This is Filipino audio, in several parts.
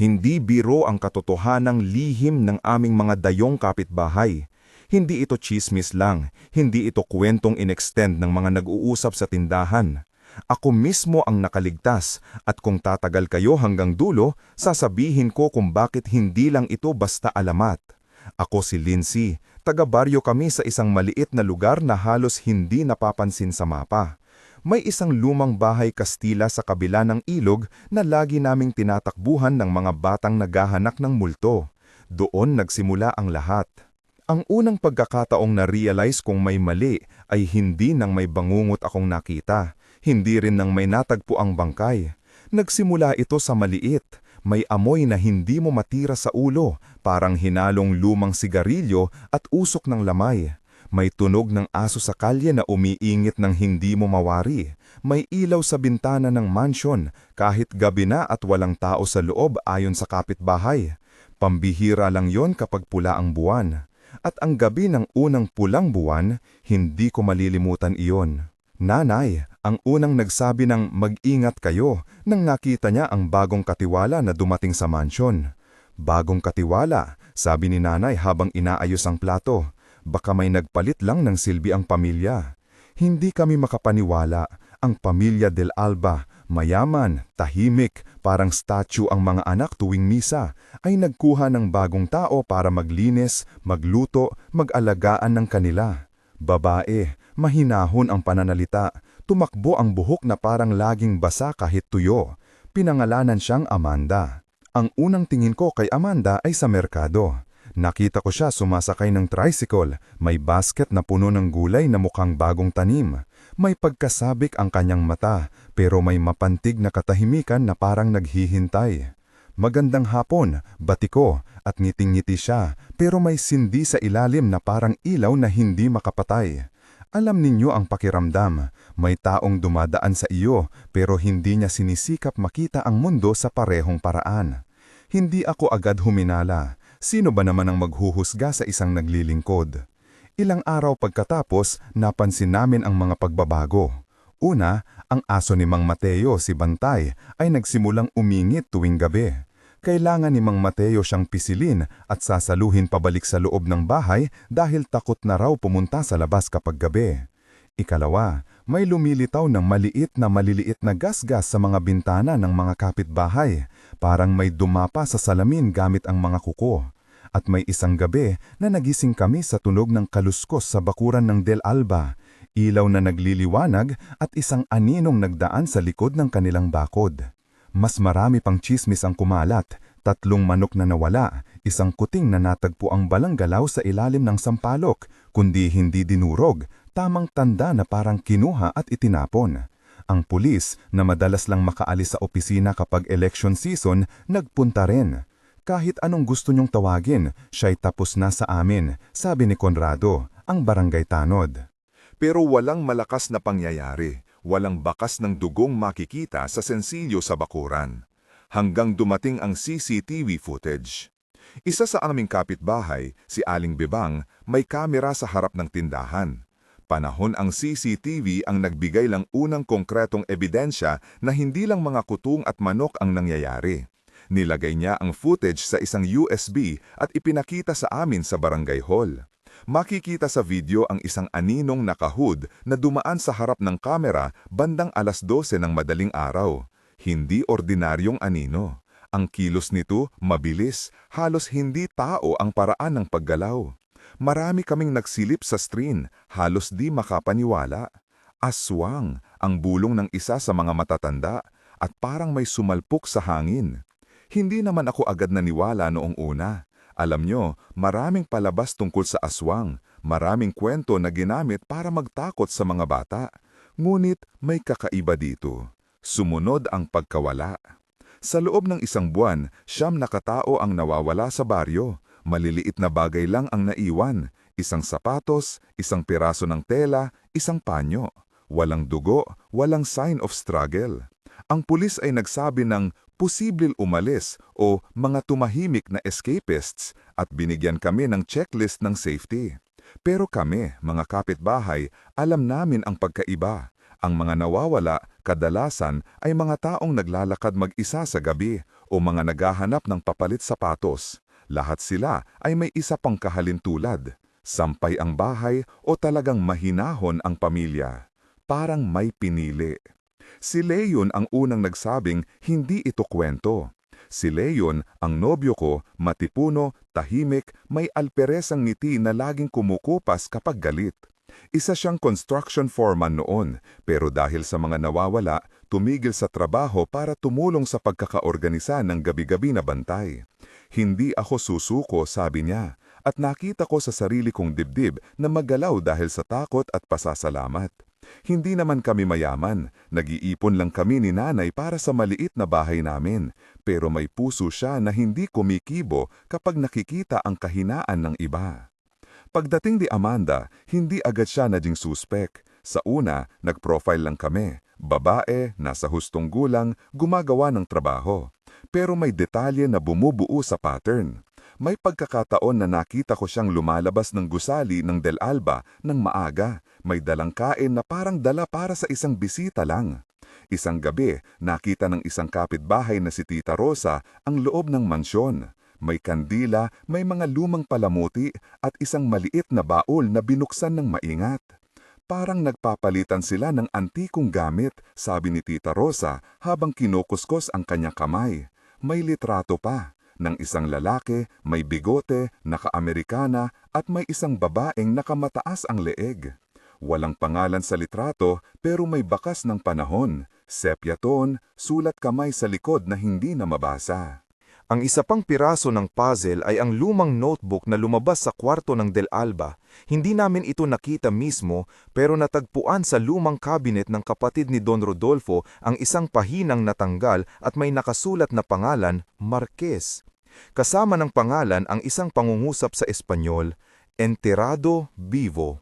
Hindi biro ang katotohanang lihim ng aming mga dayong kapitbahay. Hindi ito tsismis lang, hindi ito kwentong inextend ng mga nag-uusap sa tindahan. Ako mismo ang nakaligtas at kung tatagal kayo hanggang dulo, sasabihin ko kung bakit hindi lang ito basta alamat. Ako si Lindsay, taga-baryo kami sa isang maliit na lugar na halos hindi napapansin sa mapa. May isang lumang bahay Kastila sa kabila ng ilog na lagi naming tinatakbuhan ng mga batang naghahanap ng multo. Doon nagsimula ang lahat. Ang unang pagkakataong na-realize kong may mali ay hindi nang may bangungot akong nakita, hindi rin nang may natagpo ang bangkay. Nagsimula ito sa maliit, may amoy na hindi mo matira sa ulo, parang hinalong lumang sigarilyo at usok ng lamay. May tunog ng aso sa kalye na umiingit ng hindi mo mawari. May ilaw sa bintana ng mansyon, kahit gabi na at walang tao sa loob ayon sa kapitbahay. Pambihira lang yon kapag pula ang buwan. At ang gabi ng unang pulang buwan, hindi ko malilimutan iyon. Nanay, ang unang nagsabi ng mag-ingat kayo nang nakita niya ang bagong katiwala na dumating sa mansyon. Bagong katiwala, sabi ni nanay habang inaayos ang plato. Baka may nagpalit lang ng silbi ang pamilya. Hindi kami makapaniwala. Ang pamilya Del Alba, mayaman, tahimik, parang statue ang mga anak tuwing misa, ay nagkuha ng bagong tao para maglinis, magluto, mag-alagaan ng kanila. Babae, mahinahon ang pananalita, tumakbo ang buhok na parang laging basa kahit tuyo. Pinangalanan siyang Amanda. Ang unang tingin ko kay Amanda ay sa merkado. Nakita ko siya sumasakay ng tricycle, may basket na puno ng gulay na mukhang bagong tanim. May pagkasabik ang kanyang mata, pero may mapantig na katahimikan na parang naghihintay. Magandang hapon, batiko, at ngiting-ngiti siya, pero may sindi sa ilalim na parang ilaw na hindi makapatay. Alam ninyo ang pakiramdam, may taong dumadaan sa iyo, pero hindi niya sinisikap makita ang mundo sa parehong paraan. Hindi ako agad huminala. Sino ba naman ang maghuhusga sa isang naglilingkod? Ilang araw pagkatapos, napansin namin ang mga pagbabago. Una, ang aso ni Mang Mateo, si Bantay, ay nagsimulang umingit tuwing gabi. Kailangan ni Mang Mateo siyang pisilin at sasaluhin pabalik sa loob ng bahay dahil takot na raw pumunta sa labas kapag gabi. Ikalawa, may lumilitaw ng maliliit na gasgas sa mga bintana ng mga kapitbahay, parang may dumapa sa salamin gamit ang mga kuko. At may isang gabi na nagising kami sa tunog ng kaluskos sa bakuran ng Del Alba, ilaw na nagliliwanag at isang aninong nagdaan sa likod ng kanilang bakod. Mas marami pang tsismis ang kumalat, 3 manok na nawala, isang kuting na natagpo ang balanggalaw sa ilalim ng sampalok, kundi hindi dinurog, tamang tanda na parang kinuha at itinapon. Ang pulis, na madalas lang makaalis sa opisina kapag election season, nagpunta rin. Kahit anong gusto niyong tawagin, siya'y tapos na sa amin, sabi ni Conrado, ang barangay tanod. Pero walang malakas na pangyayari, walang bakas ng dugong makikita sa sensilyo sa bakuran. Hanggang dumating ang CCTV footage. Isa sa aming kapitbahay, si Aling Bebang, may kamera sa harap ng tindahan. Panahon ang CCTV ang nagbigay lang unang konkretong ebidensya na hindi lang mga kutung at manok ang nangyayari. Nilagay niya ang footage sa isang USB at ipinakita sa amin sa barangay hall. Makikita sa video ang isang aninong nakahood na dumaan sa harap ng kamera bandang 12:00 ng madaling araw. Hindi ordinaryong anino. Ang kilos nito mabilis, halos hindi tao ang paraan ng paggalaw. Marami kaming nagsilip sa screen, halos di makapaniwala. Aswang ang bulong ng isa sa mga matatanda at parang may sumalpok sa hangin. Hindi naman ako agad naniwala noong una. Alam nyo, maraming palabas tungkol sa aswang, maraming kwento na ginamit para magtakot sa mga bata. Ngunit may kakaiba dito. Sumunod ang pagkawala. Sa loob ng 1 buwan, 9 na katao ang nawawala sa baryo. Maliliit na bagay lang ang naiwan. Isang sapatos, isang piraso ng tela, isang panyo. Walang dugo, walang sign of struggle. Ang pulis ay nagsabi ng posibleng umalis o mga tumahimik na escapists at binigyan kami ng checklist ng safety. Pero kami, mga kapitbahay, alam namin ang pagkaiba. Ang mga nawawala, kadalasan ay mga taong naglalakad mag-isa sa gabi o mga naghahanap ng papalit sapatos. Lahat sila ay may isa pang kahalintulad. Sampay ang bahay o talagang mahinahon ang pamilya. Parang may pinili. Si Leon ang unang nagsabing hindi ito kwento. Si Leon, ang nobyo ko, matipuno, tahimik, may alperesang ngiti na laging kumukupas kapag galit. Isa siyang construction foreman noon, pero dahil sa mga nawawala, tumigil sa trabaho para tumulong sa pagkakaorganisa ng gabi-gabi na bantay. Hindi ako susuko, sabi niya, at nakita ko sa sarili kong dibdib na magalaw dahil sa takot at pasasalamat. Hindi naman kami mayaman, nag-iipon lang kami ni nanay para sa maliit na bahay namin, pero may puso siya na hindi kumikibo kapag nakikita ang kahinaan ng iba. Pagdating ni Amanda, hindi agad siya naging suspek. Sa una, nag-profile lang kami. Babae, nasa hustong gulang, gumagawa ng trabaho. Pero may detalye na bumubuo sa pattern. May pagkakataon na nakita ko siyang lumalabas ng gusali ng Del Alba ng maaga. May dalang kain na parang dala para sa isang bisita lang. Isang gabi, nakita ng isang kapitbahay na si Tita Rosa ang loob ng mansyon. May kandila, may mga lumang palamuti at isang maliit na baul na binuksan ng maingat. Parang nagpapalitan sila ng antikong gamit, sabi ni Tita Rosa habang kinukuskos ang kanyang kamay. May litrato pa ng isang lalaki, may bigote, naka-Amerikana at may isang babaeng nakamataas ang leeg. Walang pangalan sa litrato pero may bakas ng panahon, sepia tone, sulat kamay sa likod na hindi na mabasa. Ang isa pang piraso ng puzzle ay ang lumang notebook na lumabas sa kwarto ng Del Alba. Hindi namin ito nakita mismo pero natagpuan sa lumang cabinet ng kapatid ni Don Rodolfo ang isang pahinang natanggal at may nakasulat na pangalan, Marquez. Kasama ng pangalan ang isang pangungusap sa Espanyol, Enterrado Vivo.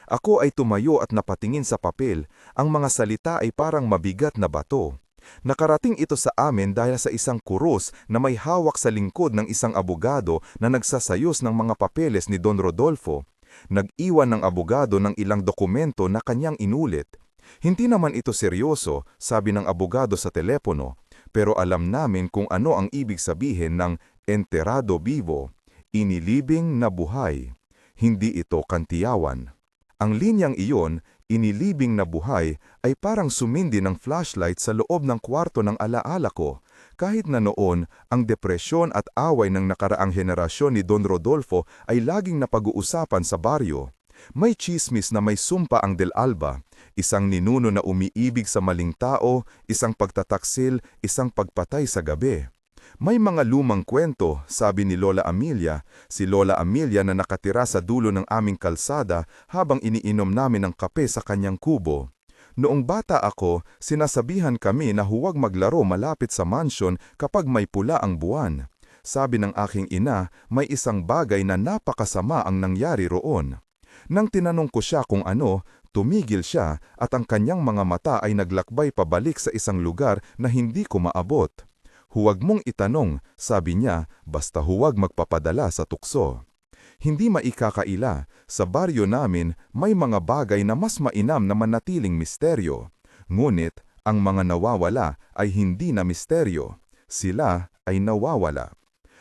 Ako ay tumayo at napatingin sa papel, ang mga salita ay parang mabigat na bato. Nakarating ito sa amin dahil sa isang kurus na may hawak sa lingkod ng isang abogado na nagsasayos ng mga papeles ni Don Rodolfo. Nag-iwan ng abogado ng ilang dokumento na kanyang inulit. Hindi naman ito seryoso, sabi ng abogado sa telepono, pero alam namin kung ano ang ibig sabihin ng enterrado vivo, inilibing na buhay. Hindi ito kantiyawan. Ang linyang iyon, inilibing na buhay, ay parang sumindi ng flashlight sa loob ng kwarto ng alaala ko. Kahit na noon, ang depresyon at away ng nakaraang henerasyon ni Don Rodolfo ay laging napag-uusapan sa baryo. May tsismis na may sumpa ang Del Alba, isang ninuno na umiibig sa maling tao, isang pagtataksil, isang pagpatay sa gabi. May mga lumang kwento, sabi ni Lola Amelia, si Lola Amelia na nakatira sa dulo ng aming kalsada habang iniinom namin ng kape sa kanyang kubo. Noong bata ako, sinasabihan kami na huwag maglaro malapit sa mansyon kapag may pula ang buwan. Sabi ng aking ina, may isang bagay na napakasama ang nangyari roon. Nang tinanong ko siya kung ano, tumigil siya at ang kanyang mga mata ay naglakbay pabalik sa isang lugar na hindi ko maabot. Huwag mong itanong, sabi niya, basta huwag magpapadala sa tukso. Hindi maikakaila, sa baryo namin may mga bagay na mas mainam na manatiling misteryo. Ngunit, ang mga nawawala ay hindi na misteryo. Sila ay nawawala.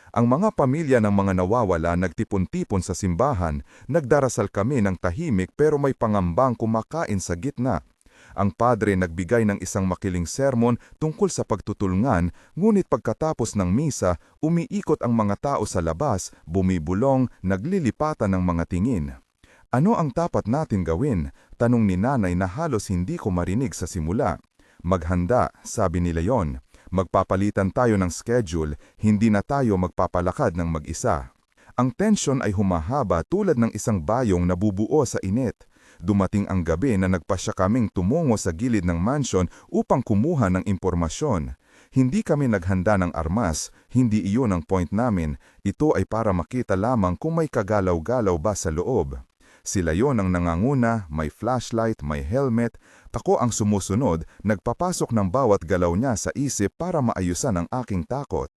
Ang mga pamilya ng mga nawawala nagtipon-tipon sa simbahan, nagdarasal kami ng tahimik pero may pangambang kumakain sa gitna. Ang padre nagbigay ng isang makiling sermon tungkol sa pagtutulungan, ngunit pagkatapos ng misa, umiikot ang mga tao sa labas, bumibulong, naglilipatan ng mga tingin. Ano ang dapat natin gawin? Tanong ni nanay na halos hindi ko marinig sa simula. Maghanda, sabi ni Leon. Magpapalitan tayo ng schedule, hindi na tayo magpapalakad ng mag-isa. Ang tensyon ay humahaba tulad ng isang bayong nabubuo sa init. Dumating ang gabi na nagpasya kaming tumungo sa gilid ng mansyon upang kumuha ng impormasyon. Hindi kami naghanda ng armas, hindi iyon ang point namin, ito ay para makita lamang kung may kagalaw-galaw ba sa loob. Sila yon ang nanganguna, may flashlight, may helmet, ako ang sumusunod, nagpapasok ng bawat galaw niya sa isip para maayusan ang aking takot.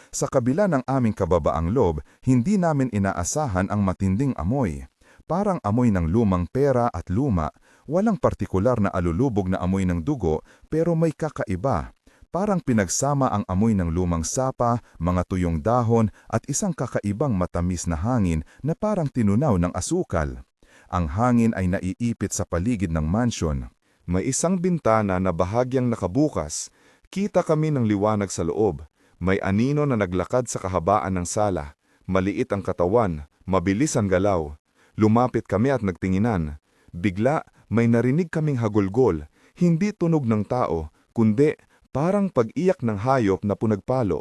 Sa kabila ng aming kababaang loob, hindi namin inaasahan ang matinding amoy. Parang amoy ng lumang pera at luma, walang partikular na alulubog na amoy ng dugo pero may kakaiba. Parang pinagsama ang amoy ng lumang sapa, mga tuyong dahon at isang kakaibang matamis na hangin na parang tinunaw ng asukal. Ang hangin ay naiipit sa paligid ng mansyon. May isang bintana na bahagyang nakabukas. Kita kami ng liwanag sa loob. May anino na naglakad sa kahabaan ng sala. Maliit ang katawan, mabilis ang galaw. Lumapit kami at nagtinginan. Bigla, may narinig kaming hagulgol. Hindi tunog ng tao, kundi parang pag-iyak ng hayop na punagpalo.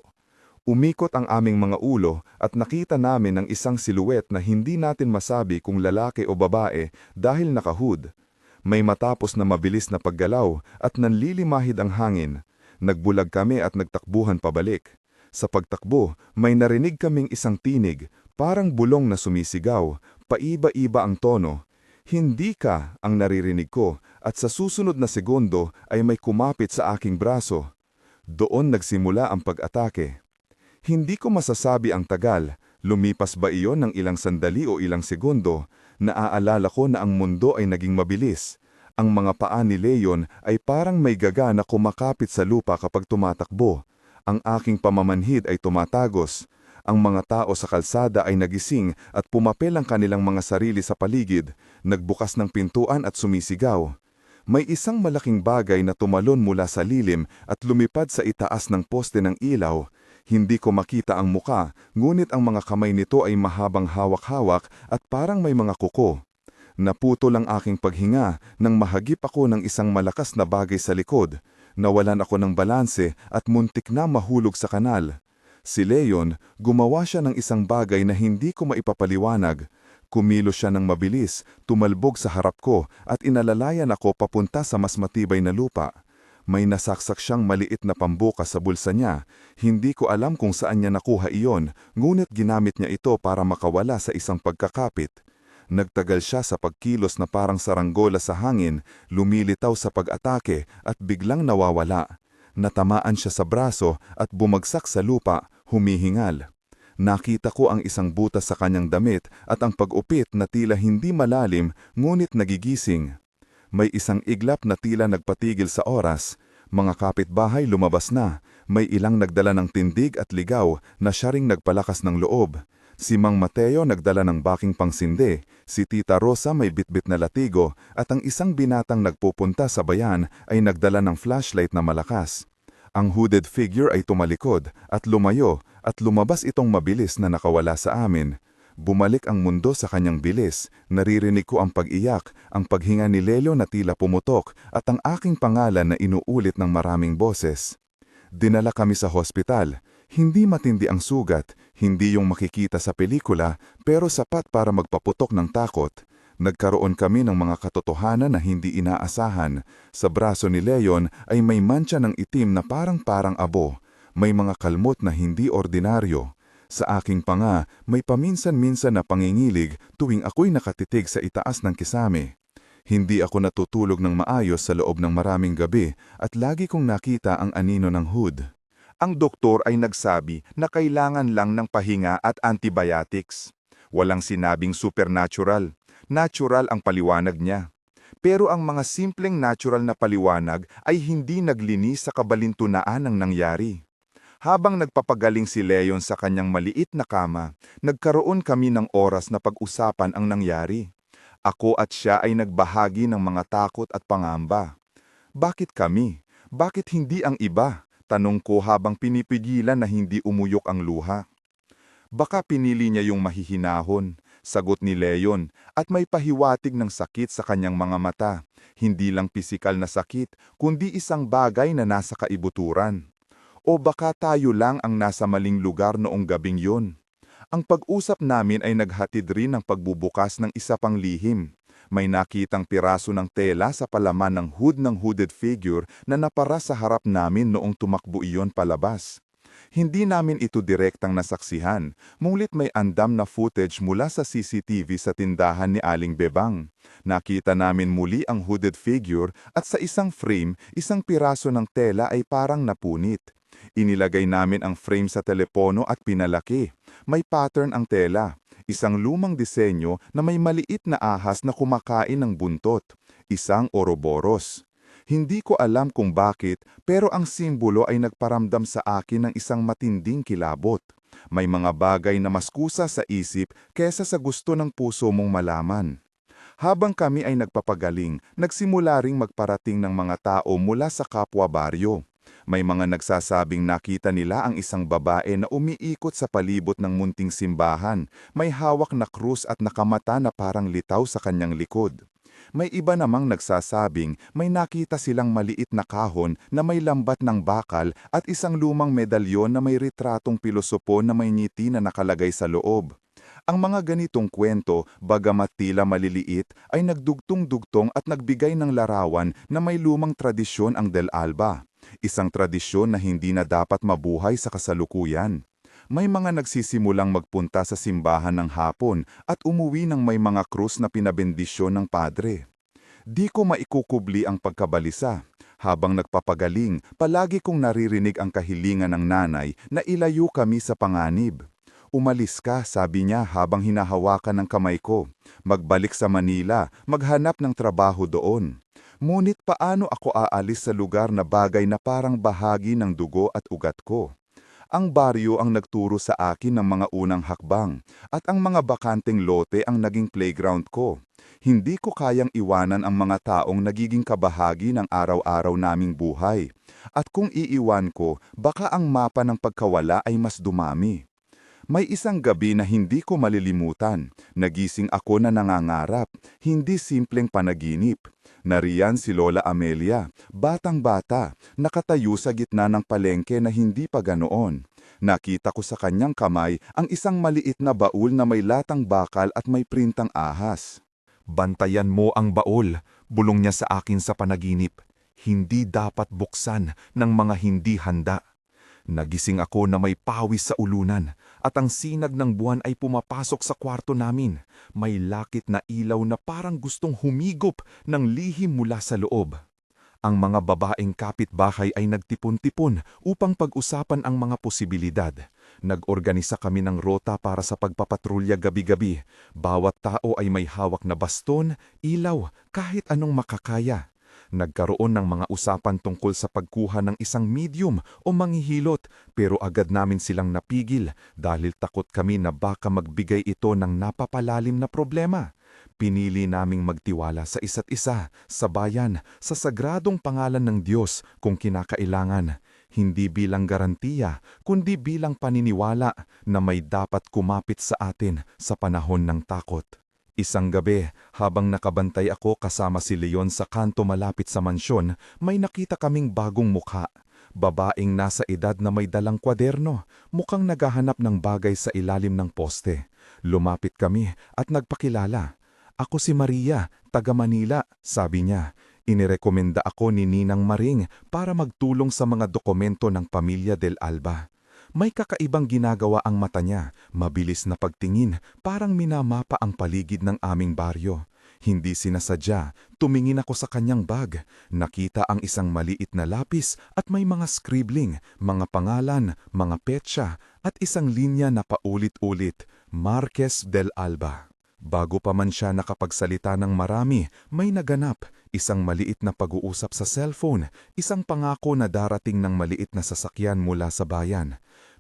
Umikot ang aming mga ulo at nakita namin ang isang siluet na hindi natin masabi kung lalaki o babae dahil nakahood. May matapos na mabilis na paggalaw at nanlilimahid ang hangin. Nagbulag kami at nagtakbuhan pabalik. Sa pagtakbo, may narinig kaming isang tinig, parang bulong na sumisigaw, paiba-iba ang tono. Hindi ka ang naririnig ko at sa susunod na segundo ay may kumapit sa aking braso. Doon nagsimula ang pag-atake. Hindi ko masasabi ang tagal, lumipas ba iyon ng ilang sandali o ilang segundo, naaalala ko na ang mundo ay naging mabilis. Ang mga paa ni Leon ay parang may gaga na kumakapit sa lupa kapag tumatakbo. Ang aking pamamanhid ay tumatagos. Ang mga tao sa kalsada ay nagising at pumapel ang kanilang mga sarili sa paligid, nagbukas ng pintuan at sumisigaw. May isang malaking bagay na tumalon mula sa lilim at lumipad sa itaas ng poste ng ilaw. Hindi ko makita ang muka, ngunit ang mga kamay nito ay mahabang hawak-hawak at parang may mga kuko. Naputol ang aking paghinga nang mahagip ako ng isang malakas na bagay sa likod. Nawalan ako ng balanse at muntik na mahulog sa kanal. Si Leon, gumawa siya ng isang bagay na hindi ko maipapaliwanag. Kumilos siya ng mabilis, tumalbog sa harap ko at inalalayan ako papunta sa mas matibay na lupa. May nasaksak siyang maliit na pambukas sa bulsa niya. Hindi ko alam kung saan niya nakuha iyon, ngunit ginamit niya ito para makawala sa isang pagkakapit. Nagtagal siya sa pagkilos na parang saranggola sa hangin, lumilitaw sa pag-atake at biglang nawawala. Natamaan siya sa braso at bumagsak sa lupa, humihingal. Nakita ko ang isang butas sa kanyang damit at ang pag-upit na tila hindi malalim ngunit nagigising. May isang iglap na tila nagpatigil sa oras. Mga kapitbahay lumabas na. May ilang nagdala ng tindig at ligaw na siya ring nagpalakas ng loob. Si Mang Mateo nagdala ng baking pangsindi, si Tita Rosa may bitbit na latigo at ang isang binatang nagpupunta sa bayan ay nagdala ng flashlight na malakas. Ang hooded figure ay tumalikod at lumayo at lumabas itong mabilis na nakawala sa amin. Bumalik ang mundo sa kanyang bilis, naririnig ko ang pag-iyak, ang paghinga ni Lelo na tila pumutok at ang aking pangalan na inuulit ng maraming boses. Dinala kami sa hospital. Hindi matindi ang sugat, hindi yung makikita sa pelikula, pero sapat para magpaputok ng takot. Nagkaroon kami ng mga katotohanan na hindi inaasahan. Sa braso ni Leon ay may mantsa ng itim na parang abo. May mga kalmot na hindi ordinaryo. Sa aking panga, may paminsan-minsan na pangingilig tuwing ako'y nakatitig sa itaas ng kisame. Hindi ako natutulog ng maayos sa loob ng maraming gabi at lagi kong nakita ang anino ng hood. Ang doktor ay nagsabi na kailangan lang ng pahinga at antibiotics. Walang sinabing supernatural. Natural ang paliwanag niya. Pero ang mga simpleng natural na paliwanag ay hindi naglinis sa kabalintunaan ng nangyari. Habang nagpapagaling si Leon sa kanyang maliit na kama, nagkaroon kami ng oras na pag-usapan ang nangyari. Ako at siya ay nagbahagi ng mga takot at pangamba. Bakit kami? Bakit hindi ang iba? Tanong ko habang pinipigilan na hindi umuyok ang luha. Baka pinili niya yung mahihinahon, sagot ni Leon, at may pahiwatig ng sakit sa kanyang mga mata. Hindi lang pisikal na sakit, kundi isang bagay na nasa kaibuturan. O baka tayo lang ang nasa maling lugar noong gabing yun. Ang pag-usap namin ay naghatid rin ng pagbubukas ng isa pang lihim. May nakitang piraso ng tela sa palaman ng hood ng hooded figure na napara sa harap namin noong tumakbo iyon palabas. Hindi namin ito direktang nasaksihan, ngunit may andam na footage mula sa CCTV sa tindahan ni Aling Bebang. Nakita namin muli ang hooded figure at sa isang frame, isang piraso ng tela ay parang napunit. Inilagay namin ang frame sa telepono at pinalaki. May pattern ang tela. Isang lumang disenyo na may maliit na ahas na kumakain ng buntot. Isang Ouroboros. Hindi ko alam kung bakit, pero ang simbolo ay nagparamdam sa akin ng isang matinding kilabot. May mga bagay na mas kusa sa isip kesa sa gusto ng puso mong malaman. Habang kami ay nagpapagaling, nagsimula ring magparating ng mga tao mula sa kapwa baryo. May mga nagsasabing nakita nila ang isang babae na umiikot sa palibot ng munting simbahan, may hawak na krus at nakamata na parang litaw sa kanyang likod. May iba namang nagsasabing may nakita silang maliit na kahon na may lambat ng bakal at isang lumang medalyon na may retratong pilosopo na may ngiti na nakalagay sa loob. Ang mga ganitong kwento, bagamat tila maliliit, ay nagdugtong-dugtong at nagbigay ng larawan na may lumang tradisyon ang Del Alba. Isang tradisyon na hindi na dapat mabuhay sa kasalukuyan. May mga nagsisimulang magpunta sa simbahan ng hapon at umuwi ng may mga krus na pinabendisyon ng padre. Di ko maikukubli ang pagkabalisa. Habang nagpapagaling, palagi kong naririnig ang kahilingan ng nanay na ilayo kami sa panganib. Umalis ka, sabi niya habang hinahawakan ng kamay ko. Magbalik sa Manila, maghanap ng trabaho doon. Ngunit paano ako aalis sa lugar na bagay na parang bahagi ng dugo at ugat ko? Ang baryo ang nagturo sa akin ng mga unang hakbang, at ang mga bakanteng lote ang naging playground ko. Hindi ko kayang iwanan ang mga taong nagiging kabahagi ng araw-araw naming buhay. At kung iiwan ko, baka ang mapa ng pagkawala ay mas dumami. May isang gabi na hindi ko malilimutan. Nagising ako na nangangarap, hindi simpleng panaginip. Nariyan si Lola Amelia, batang-bata, nakatayo sa gitna ng palengke na hindi pa ganoon. Nakita ko sa kanyang kamay ang isang maliit na baul na may latang bakal at may printang ahas. Bantayan mo ang baul, bulong niya sa akin sa panaginip. Hindi dapat buksan ng mga hindi handa. Nagising ako na may pawis sa ulunan at ang sinag ng buwan ay pumapasok sa kwarto namin. May lakit na ilaw na parang gustong humigop ng lihim mula sa loob. Ang mga babaeng kapitbahay ay nagtipon-tipon upang pag-usapan ang mga posibilidad. Nag-organisa kami ng rota para sa pagpapatrolya gabi-gabi. Bawat tao ay may hawak na baston, ilaw, kahit anong makakaya. Nagkaroon ng mga usapan tungkol sa pagkuha ng isang medium o manghihilot pero agad namin silang napigil dahil takot kami na baka magbigay ito ng napapalalim na problema. Pinili naming magtiwala sa isa't isa, sa bayan, sa sagradong pangalan ng Diyos kung kinakailangan. Hindi bilang garantiya, kundi bilang paniniwala na may dapat kumapit sa atin sa panahon ng takot. Isang gabi, habang nakabantay ako kasama si Leon sa kanto malapit sa mansyon, may nakita kaming bagong mukha. Babaeng nasa edad na may dalang kwaderno, mukhang naghahanap ng bagay sa ilalim ng poste. Lumapit kami at nagpakilala. Ako si Maria, taga Manila, sabi niya. Inirekomenda ako ni Ninang Maring para magtulong sa mga dokumento ng pamilya Del Alba. May kakaibang ginagawa ang mata niya, mabilis na pagtingin, parang minamapa ang paligid ng aming baryo. Hindi sinasadya, tumingin ako sa kanyang bag. Nakita ang isang maliit na lapis at may mga scribbling, mga pangalan, mga petsa, at isang linya na paulit-ulit, Marquez del Alba. Bago pa man siya nakapagsalita ng marami, may naganap, isang maliit na pag-uusap sa cellphone, isang pangako na darating ng maliit na sasakyan mula sa bayan.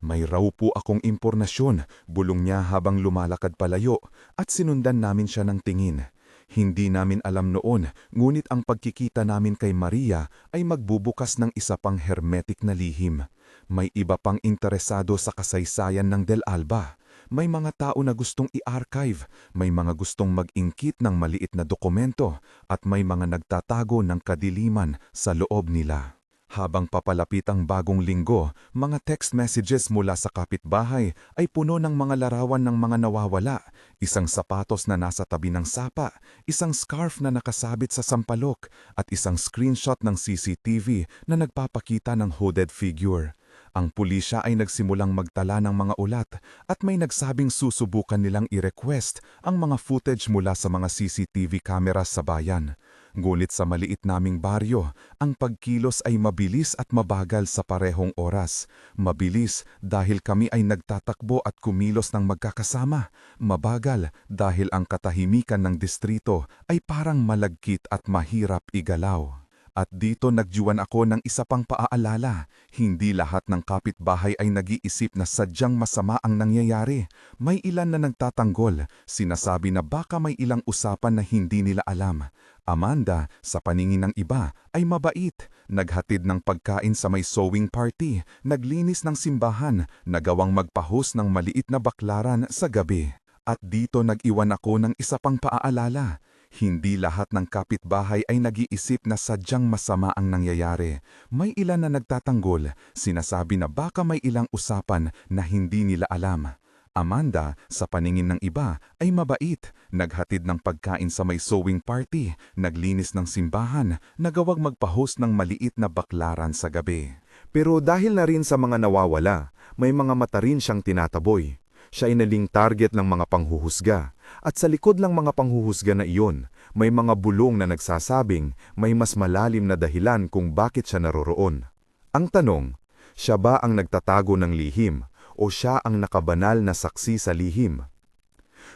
May raw po akong impormasyon, bulong niya habang lumalakad palayo, at sinundan namin siya ng tingin. Hindi namin alam noon, ngunit ang pagkikita namin kay Maria ay magbubukas ng isa pang hermetic na lihim. May iba pang interesado sa kasaysayan ng Del Alba. May mga tao na gustong i-archive, may mga gustong mag-ingkit ng maliit na dokumento, at may mga nagtatago ng kadiliman sa loob nila. Habang papalapit ang bagong linggo, mga text messages mula sa kapitbahay ay puno ng mga larawan ng mga nawawala, isang sapatos na nasa tabi ng sapa, isang scarf na nakasabit sa sampalok, at isang screenshot ng CCTV na nagpapakita ng hooded figure. Ang pulisya ay nagsimulang magtala ng mga ulat at may nagsabing susubukan nilang i-request ang mga footage mula sa mga CCTV cameras sa bayan. Ngunit sa maliit naming baryo, ang pagkilos ay mabilis at mabagal sa parehong oras. Mabilis dahil kami ay nagtatakbo at kumilos ng magkakasama. Mabagal dahil ang katahimikan ng distrito ay parang malagkit at mahirap igalaw. At dito nagjuwan ako ng isa pang paaalala. Hindi lahat ng kapitbahay ay nag-iisip na sadyang masama ang nangyayari. May ilan na nagtatanggol, sinasabi na baka may ilang usapan na hindi nila alam. Amanda, sa paningin ng iba, ay mabait. Naghatid ng pagkain sa may sewing party, naglinis ng simbahan, nagawang magpahos ng maliit na baklaran sa gabi. At dito nag-iwan ako ng isa pang paaalala. Hindi lahat ng kapitbahay ay nag-iisip na sadyang masama ang nangyayari. May ilan na nagtatanggol, sinasabi na baka may ilang usapan na hindi nila alam. Amanda, sa paningin ng iba, ay mabait. Naghatid ng pagkain sa may sewing party, naglinis ng simbahan, nagawag magpa-host ng maliit na baklaran sa gabi. Pero dahil na rin sa mga nawawala, may mga mata rin siyang tinataboy. Siya ay naling target ng mga panghuhusga. At sa likod ng mga panghuhusga na iyon, may mga bulong na nagsasabing may mas malalim na dahilan kung bakit siya naroroon. Ang tanong, siya ba ang nagtatago ng lihim o siya ang nakabanal na saksi sa lihim?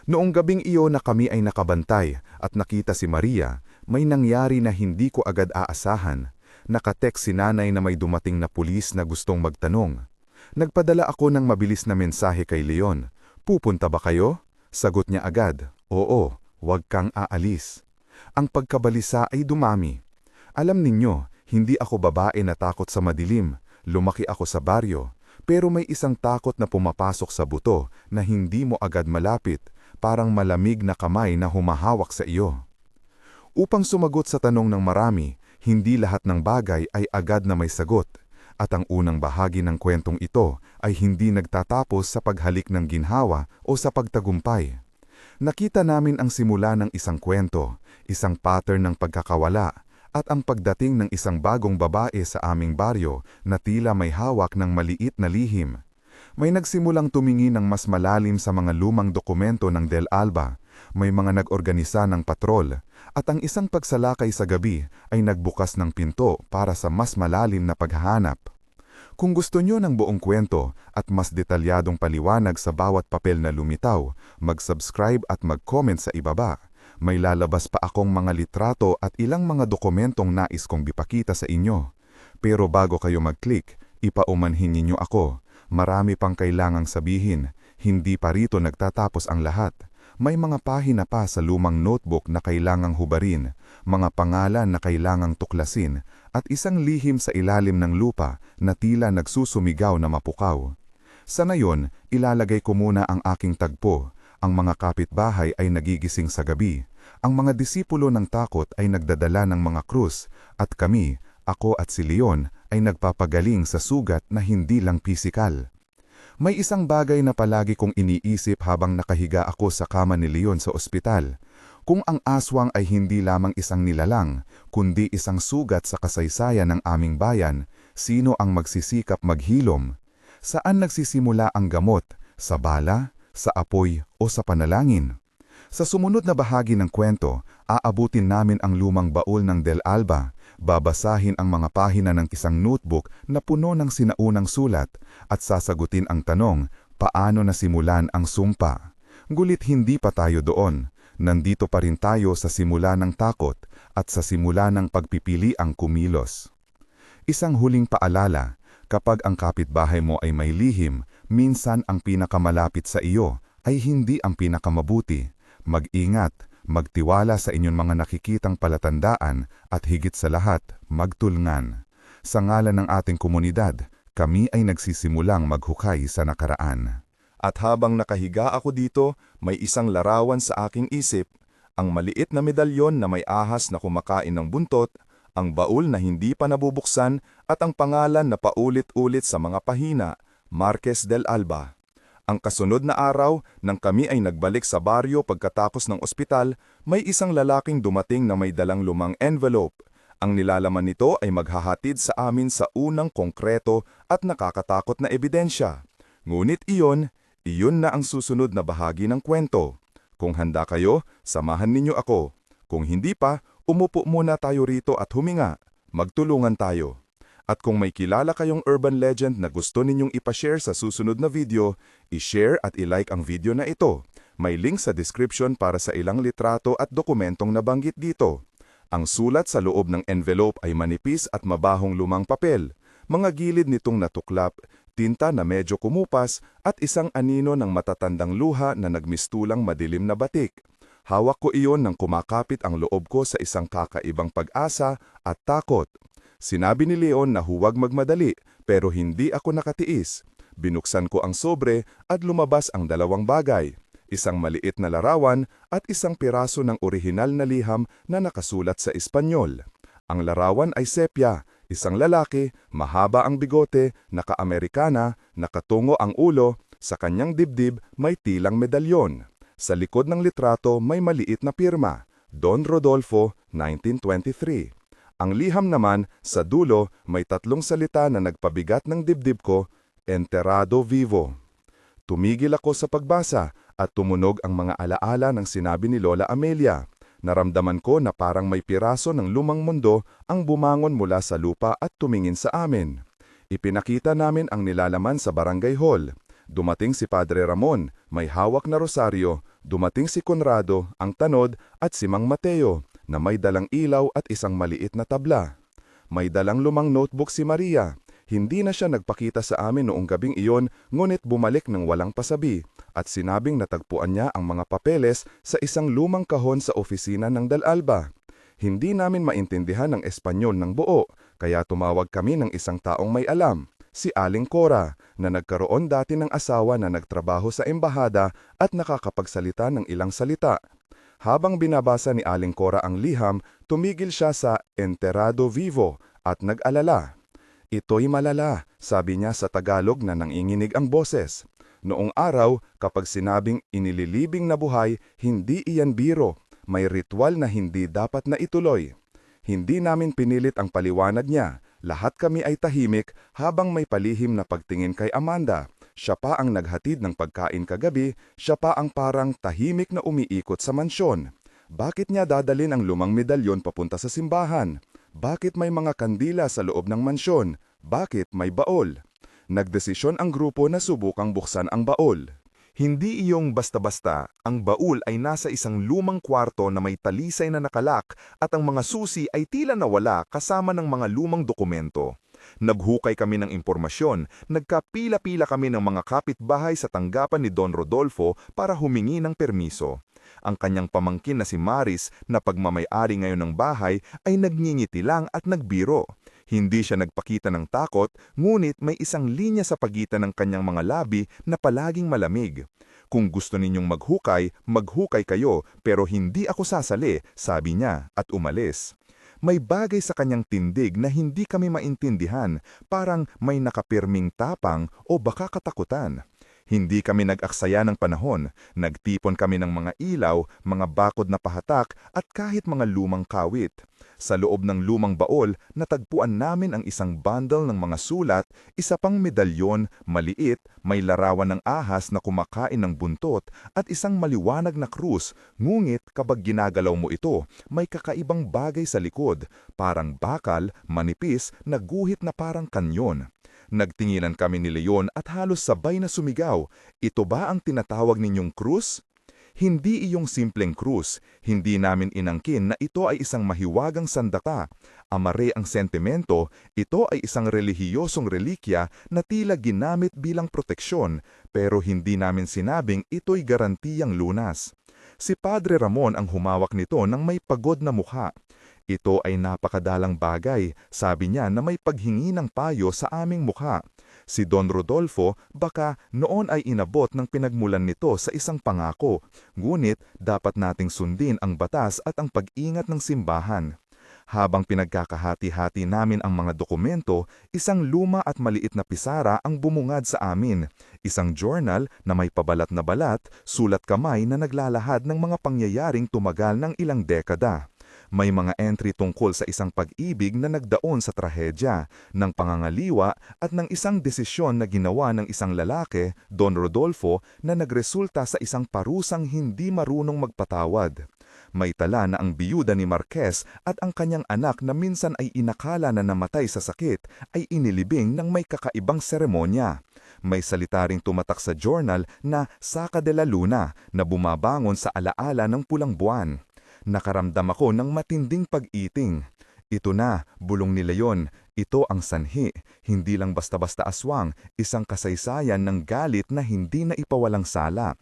Noong gabing iyon na kami ay nakabantay at nakita si Maria, may nangyari na hindi ko agad aasahan. Nakatext si nanay na may dumating na pulis na gustong magtanong. Nagpadala ako ng mabilis na mensahe kay Leon. Pupunta ba kayo? Sagot niya agad, oo, huwag kang aalis. Ang pagkabalisa ay dumami. Alam ninyo, hindi ako babae na takot sa madilim. Lumaki ako sa baryo. Pero may isang takot na pumapasok sa buto na hindi mo agad malapit, parang malamig na kamay na humahawak sa iyo. Upang sumagot sa tanong ng marami, hindi lahat ng bagay ay agad na may sagot. At ang unang bahagi ng kwentong ito ay hindi nagtatapos sa paghalik ng ginhawa o sa pagtagumpay. Nakita namin ang simula ng isang kwento, isang pattern ng pagkakawala, at ang pagdating ng isang bagong babae sa aming baryo na tila may hawak ng maliit na lihim. May nagsimulang tumingin ng mas malalim sa mga lumang dokumento ng Del Alba, may mga nag-organisa ng patrol, at ang isang pagsalakay sa gabi ay nagbukas ng pinto para sa mas malalim na paghahanap. Kung gusto nyo ng buong kwento at mas detalyadong paliwanag sa bawat papel na lumitaw, mag-subscribe at mag-comment sa ibaba. May lalabas pa akong mga litrato at ilang mga dokumentong nais kong bipakita sa inyo. Pero bago kayo mag-click, ipaumanhin ninyo ako. Marami pang kailangang sabihin, hindi pa rito nagtatapos ang lahat. May mga pahina pa sa lumang notebook na kailangang hubarin, mga pangalan na kailangang tuklasin, at isang lihim sa ilalim ng lupa na tila nagsusumigaw na mapukaw. Sa ngayon, ilalagay ko muna ang aking tagpo. Ang mga kapitbahay ay nagigising sa gabi. Ang mga disipulo ng takot ay nagdadala ng mga krus, at kami, ako at si Leon, ay nagpapagaling sa sugat na hindi lang pisikal. May isang bagay na palagi kong iniisip habang nakahiga ako sa kama ni Leon sa ospital. Kung ang aswang ay hindi lamang isang nilalang, kundi isang sugat sa kasaysayan ng aming bayan, sino ang magsisikap maghilom? Saan nagsisimula ang gamot? Sa bala? Sa apoy? O sa panalangin? Sa sumunod na bahagi ng kwento, aabutin namin ang lumang baul ng Del Alba, babasahin ang mga pahina ng isang notebook na puno ng sinaunang sulat, at sasagutin ang tanong, paano nasimulan ang sumpa? Ngulit hindi pa tayo doon. Nandito pa rin tayo sa simula ng takot at sa simula ng pagpipili ang kumilos. Isang huling paalala, kapag ang kapitbahay mo ay may lihim, minsan ang pinakamalapit sa iyo ay hindi ang pinakamabuti. Mag-ingat, magtiwala sa inyong mga nakikitang palatandaan at higit sa lahat, magtulungan. Sa ngalan ng ating komunidad, kami ay nagsisimulang maghukay sa nakaraan. At habang nakahiga ako dito, may isang larawan sa aking isip, ang maliit na medalyon na may ahas na kumakain ng buntot, ang baul na hindi pa nabubuksan at ang pangalan na paulit-ulit sa mga pahina, Marquez del Alba. Ang kasunod na araw, nang kami ay nagbalik sa baryo pagkatapos ng ospital, may isang lalaking dumating na may dalang lumang envelope. Ang nilalaman nito ay maghahatid sa amin sa unang konkreto at nakakatakot na ebidensya. Ngunit iyon na ang susunod na bahagi ng kwento. Kung handa kayo, samahan ninyo ako. Kung hindi pa, umupo muna tayo rito at huminga. Magtulungan tayo. At kung may kilala kayong urban legend na gusto ninyong ipashare sa susunod na video, i-share at i-like ang video na ito. May link sa description para sa ilang litrato at dokumentong nabanggit dito. Ang sulat sa loob ng envelope ay manipis at mabahong lumang papel. Mga gilid nitong natuklap, tinta na medyo kumupas at isang anino ng matatandang luha na nagmistulang madilim na batik. Hawak ko iyon nang kumakapit ang loob ko sa isang kakaibang pag-asa at takot. Sinabi ni Leon na huwag magmadali pero hindi ako nakatiis. Binuksan ko ang sobre at lumabas ang dalawang bagay. Isang maliit na larawan at isang piraso ng orihinal na liham na nakasulat sa Espanyol. Ang larawan ay sepya, isang lalaki, mahaba ang bigote, naka-Amerikana, nakatungo ang ulo, sa kanyang dibdib may tilang medalyon. Sa likod ng litrato may maliit na pirma, Don Rodolfo, 1923. Ang liham naman, sa dulo, may tatlong salita na nagpabigat ng dibdib ko, Enterrado Vivo. Tumigil ako sa pagbasa at tumunog ang mga alaala ng sinabi ni Lola Amelia. Naramdaman ko na parang may piraso ng lumang mundo ang bumangon mula sa lupa at tumingin sa amin. Ipinakita namin ang nilalaman sa barangay hall. Dumating si Padre Ramon, may hawak na rosaryo. Dumating si Conrado, ang tanod, at si Mang Mateo, na may dalang ilaw at isang maliit na tabla. May dalang lumang notebook si Maria. Hindi na siya nagpakita sa amin noong gabing iyon, ngunit bumalik ng walang pasabi at sinabing natagpuan niya ang mga papeles sa isang lumang kahon sa opisina ng Dalalba. Hindi namin maintindihan ang Espanyol ng buo, kaya tumawag kami ng isang taong may alam, si Aling Cora, na nagkaroon dati ng asawa na nagtrabaho sa embahada at nakakapagsalita ng ilang salita. Habang binabasa ni Aling Cora ang liham, tumigil siya sa Enterrado Vivo at nag-alala. Ito'y malala, sabi niya sa Tagalog na nanginginig ang boses. Noong araw, kapag sinabing inililibing na buhay, hindi iyan biro. May ritual na hindi dapat na ituloy. Hindi namin pinilit ang paliwanag niya. Lahat kami ay tahimik habang may palihim na pagtingin kay Amanda. Siya pa ang naghatid ng pagkain kagabi, siya pa ang parang tahimik na umiikot sa mansyon. Bakit niya dadalin ang lumang medalyon papunta sa simbahan? Bakit may mga kandila sa loob ng mansyon? Bakit may baol? Nagdesisyon ang grupo na subukang buksan ang baol. Hindi iyong basta-basta, ang baul ay nasa isang lumang kwarto na may talisay na nakalak at ang mga susi ay tila nawala kasama ng mga lumang dokumento. Naghukay kami ng impormasyon, nagkapila-pila kami ng mga kapitbahay sa tanggapan ni Don Rodolfo para humingi ng permiso. Ang kanyang pamangkin na si Maris na pagmamay-ari ngayon ng bahay ay nagngingiti lang at nagbiro. Hindi siya nagpakita ng takot, ngunit may isang linya sa pagitan ng kanyang mga labi na palaging malamig. Kung gusto ninyong maghukay kayo pero hindi ako sasali, sabi niya at umalis. May bagay sa kanyang tindig na hindi kami maintindihan, parang may nakapirming tapang o baka katakutan. Hindi kami nag-aksaya ng panahon, nagtipon kami ng mga ilaw, mga bakod na pahatak at kahit mga lumang kawit. Sa loob ng lumang baol, natagpuan namin ang isang bundle ng mga sulat, isa pang medalyon, maliit, may larawan ng ahas na kumakain ng buntot at isang maliwanag na krus, ngunit kapag ginagalaw mo ito, may kakaibang bagay sa likod, parang bakal, manipis, na guhit na parang kanyon. Nagtinginan kami ni Leon at halos sabay na sumigaw, ito ba ang tinatawag ninyong krus? Hindi iyong simpleng krus, hindi namin inangkin na ito ay isang mahiwagang sandata. Amare ang sentimento, ito ay isang relihiyosong relikya na tila ginamit bilang proteksyon, pero hindi namin sinabing ito'y garantiyang lunas. Si Padre Ramon ang humawak nito ng may pagod na mukha. Ito ay napakadalang bagay, sabi niya na may paghingi ng payo sa aming mukha. Si Don Rodolfo baka noon ay inabot ng pinagmulan nito sa isang pangako, ngunit dapat nating sundin ang batas at ang pag-ingat ng simbahan. Habang pinagkakahati-hati namin ang mga dokumento, isang luma at maliit na pisara ang bumungad sa amin. Isang journal na may pabalat na balat, sulat kamay na naglalahad ng mga pangyayaring tumagal ng ilang dekada. May mga entry tungkol sa isang pag-ibig na nagdaon sa trahedya, ng pangangaliwa at ng isang desisyon na ginawa ng isang lalaki, Don Rodolfo, na nagresulta sa isang parusang hindi marunong magpatawad. May tala na ang biyuda ni Marquez at ang kanyang anak na minsan ay inakala na namatay sa sakit ay inilibing ng may kakaibang seremonya. May salita ring tumatak sa journal na Saka de la Luna na bumabangon sa alaala ng pulang buwan. Nakaramdam ako ng matinding pag-iting. Ito na, bulong ni Leon. Ito ang sanhi. Hindi lang basta-basta aswang, isang kasaysayan ng galit na hindi na ipawalang sala.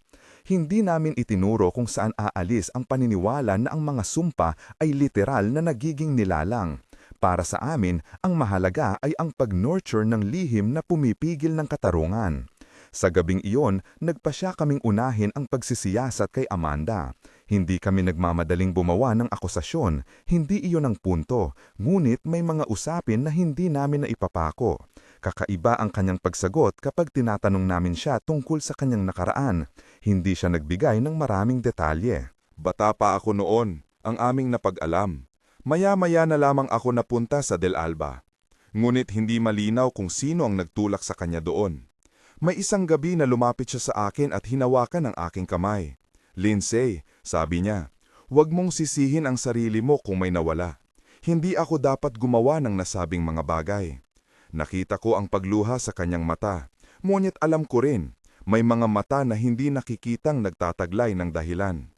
Hindi namin itinuro kung saan aalis ang paniniwala na ang mga sumpa ay literal na nagiging nilalang. Para sa amin, ang mahalaga ay ang pag-nurture ng lihim na pumipigil ng katarungan. Sa gabing iyon, nagpasya kaming unahin ang pagsisiyasat kay Amanda. Hindi kami nagmamadaling bumawa ng akusasyon, hindi iyon ang punto, ngunit may mga usapin na hindi namin naipapako. Kakaiba ang kanyang pagsagot kapag tinatanong namin siya tungkol sa kanyang nakaraan. Hindi siya nagbigay ng maraming detalye. Bata pa ako noon, ang aming napag-alam. Maya-maya na lamang ako napunta sa Del Alba. Ngunit hindi malinaw kung sino ang nagtulak sa kanya doon. May isang gabi na lumapit siya sa akin at hinawakan ang aking kamay. Lindsay, sabi niya, huwag mong sisihin ang sarili mo kung may nawala. Hindi ako dapat gumawa ng nasabing mga bagay. Nakita ko ang pagluha sa kanyang mata, ngunit alam ko rin, may mga mata na hindi nakikitang nagtataglay ng dahilan.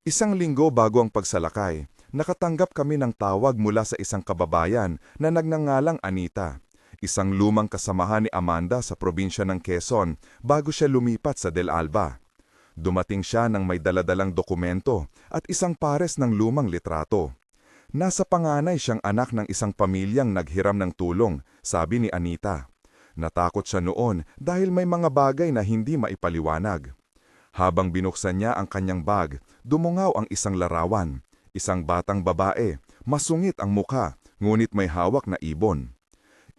Isang linggo bago ang pagsalakay, nakatanggap kami ng tawag mula sa isang kababayan na nagngangalang Anita, isang lumang kasamahan ni Amanda sa probinsya ng Quezon bago siya lumipat sa Del Alba. Dumating siya ng may daladalang dokumento at isang pares ng lumang litrato. Nasa panganay siyang anak ng isang pamilyang naghiram ng tulong, sabi ni Anita. Natakot siya noon dahil may mga bagay na hindi maipaliwanag. Habang binuksan niya ang kanyang bag, dumungaw ang isang larawan. Isang batang babae, masungit ang mukha, ngunit may hawak na ibon.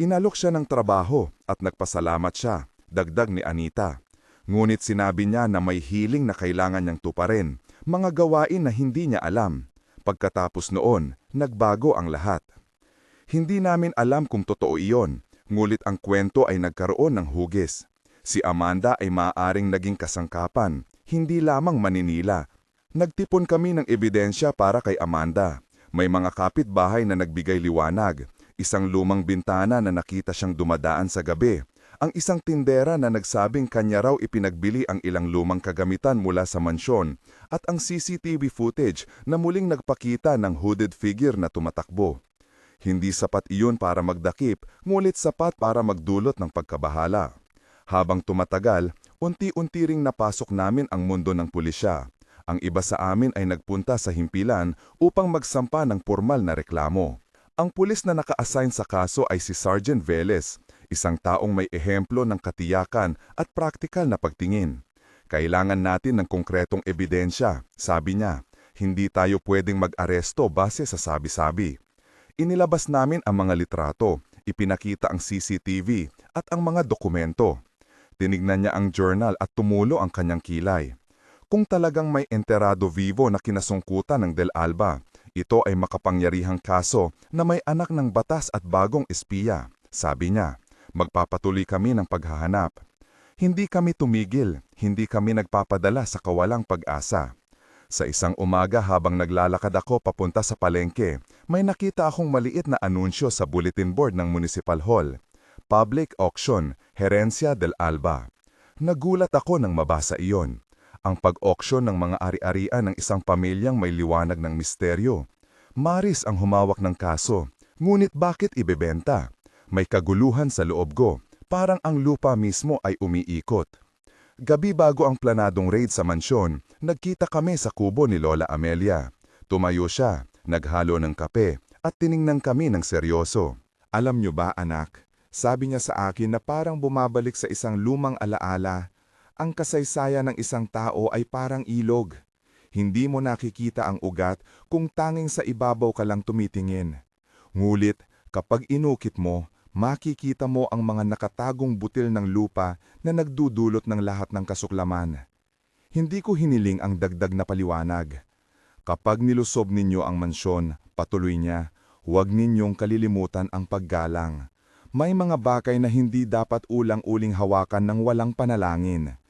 Inalok siya ng trabaho at nagpasalamat siya, dagdag ni Anita. Ngunit sinabi niya na may hiling na kailangan niyang tuparin, mga gawain na hindi niya alam. Pagkatapos noon, nagbago ang lahat. Hindi namin alam kung totoo iyon, ngulit ang kwento ay nagkaroon ng hugis. Si Amanda ay maaaring naging kasangkapan, hindi lamang maninila. Nagtipon kami ng ebidensya para kay Amanda. May mga kapitbahay na nagbigay liwanag, isang lumang bintana na nakita siyang dumadaan sa gabi, ang isang tindera na nagsabing kanya raw ipinagbili ang ilang lumang kagamitan mula sa mansyon, at ang CCTV footage na muling nagpakita ng hooded figure na tumatakbo. Hindi sapat iyon para magdakip, ngulit sapat para magdulot ng pagkabahala. Habang tumatagal, unti-unti ring napasok namin ang mundo ng pulisya. Ang iba sa amin ay nagpunta sa himpilan upang magsampa ng formal na reklamo. Ang pulis na naka-assign sa kaso ay si Sergeant Velez, isang taong may ehemplo ng katiyakan at praktikal na pagtingin. Kailangan natin ng konkretong ebidensya, sabi niya. Hindi tayo pwedeng mag-aresto base sa sabi-sabi. Inilabas namin ang mga litrato, ipinakita ang CCTV at ang mga dokumento. Tinignan niya ang journal at tumulo ang kanyang kilay. Kung talagang may enterado vivo na kinasungkutan ng Del Alba, ito ay makapangyarihang kaso na may anak ng batas at bagong espiya, sabi niya. Magpapatuloy kami ng paghahanap. Hindi kami tumigil, hindi kami nagpapadala sa kawalang pag-asa. Sa isang umaga habang naglalakad ako papunta sa palengke, may nakita akong maliit na anunsyo sa bulletin board ng Municipal Hall. Public Auction, Herencia del Alba. Nagulat ako nang mabasa iyon. Ang pag-auction ng mga ari-arian ng isang pamilyang may liwanag ng misteryo. Maris ang humawak ng kaso, ngunit bakit ibebenta? May kaguluhan sa loob ko, parang ang lupa mismo ay umiikot. Gabi bago ang planadong raid sa mansyon, nagkita kami sa kubo ni Lola Amelia. Tumayo siya, naghalo ng kape, at tiningnan kami ng seryoso. Alam niyo ba, anak, sabi niya sa akin na parang bumabalik sa isang lumang alaala. Ang kasaysayan ng isang tao ay parang ilog. Hindi mo nakikita ang ugat kung tanging sa ibabaw ka lang tumitingin. Ngulit, kapag inukit mo, makikita mo ang mga nakatagong butil ng lupa na nagdudulot ng lahat ng kasuklaman. Hindi ko hiniling ang dagdag na paliwanag. Kapag nilusob ninyo ang mansyon, patuloy niya, huwag ninyong kalilimutan ang paggalang. May mga bagay na hindi dapat ulang-uling hawakan ng walang panalangin.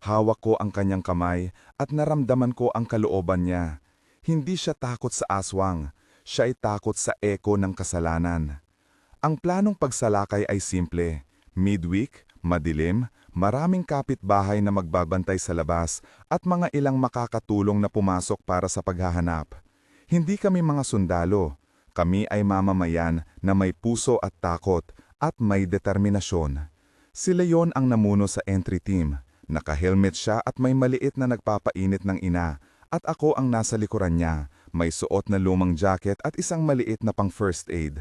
Hawak ko ang kanyang kamay at naramdaman ko ang kalooban niya. Hindi siya takot sa aswang, siya ay takot sa eko ng kasalanan. Ang planong pagsalakay ay simple. Midweek, madilim, maraming kapitbahay na magbabantay sa labas at mga ilang makakatulong na pumasok para sa paghahanap. Hindi kami mga sundalo. Kami ay mamamayan na may puso at takot at may determinasyon. Si Leon ang namuno sa entry team. Naka-helmet siya at may maliit na nagpapainit ng ina. At ako ang nasa likuran niya, may suot na lumang jacket at isang maliit na pang first aid.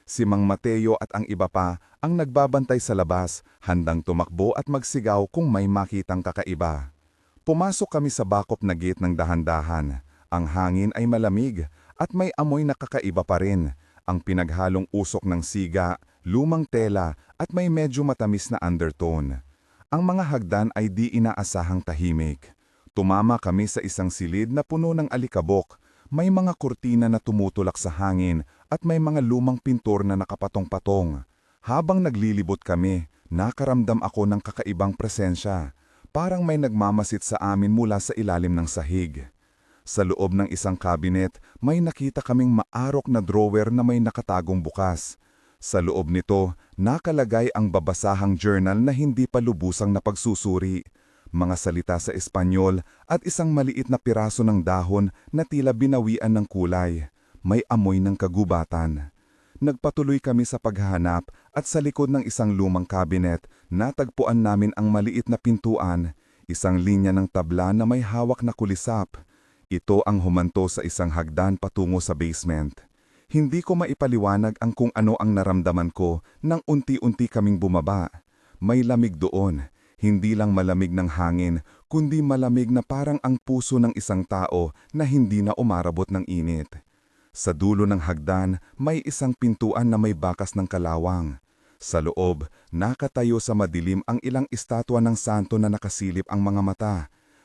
Si Mang Mateo at ang iba pa ang nagbabantay sa labas, handang tumakbo at magsigaw kung may makitang kakaiba. Pumasok kami sa bakop na gate ng dahan-dahan. Ang hangin ay malamig at may amoy na kakaiba pa rin. Ang pinaghalong usok ng siga, lumang tela at may medyo matamis na undertone. Ang mga hagdan ay di inaasahang tahimik. Tumama kami sa isang silid na puno ng alikabok. May mga kurtina na tumutulak sa hangin at may mga lumang pintur na nakapatong-patong. Habang naglilibot kami, nakaramdam ako ng kakaibang presensya. Parang may nagmamasit sa amin mula sa ilalim ng sahig. Sa loob ng isang cabinet, may nakita kaming maarok na drawer na may nakatagong bukas. Sa loob nito, nakalagay ang babasahang journal na hindi pa lubusang napagsusuri, mga salita sa Espanyol at isang maliit na piraso ng dahon na tila binawian ng kulay. May amoy ng kagubatan. Nagpatuloy kami sa paghahanap at sa likod ng isang lumang cabinet, natagpuan namin ang maliit na pintuan, isang linya ng tabla na may hawak na kulisap. Ito ang humanto sa isang hagdan patungo sa basement. Hindi ko maipaliwanag ang kung ano ang naramdaman ko nang unti-unti kaming bumaba. May lamig doon, hindi lang malamig ng hangin, kundi malamig na parang ang puso ng isang tao na hindi na umarabot ng init. Sa dulo ng hagdan, may isang pintuan na may bakas ng kalawang. Sa loob, nakatayo sa madilim ang ilang estatwa ng santo na nakasilip ang mga mata.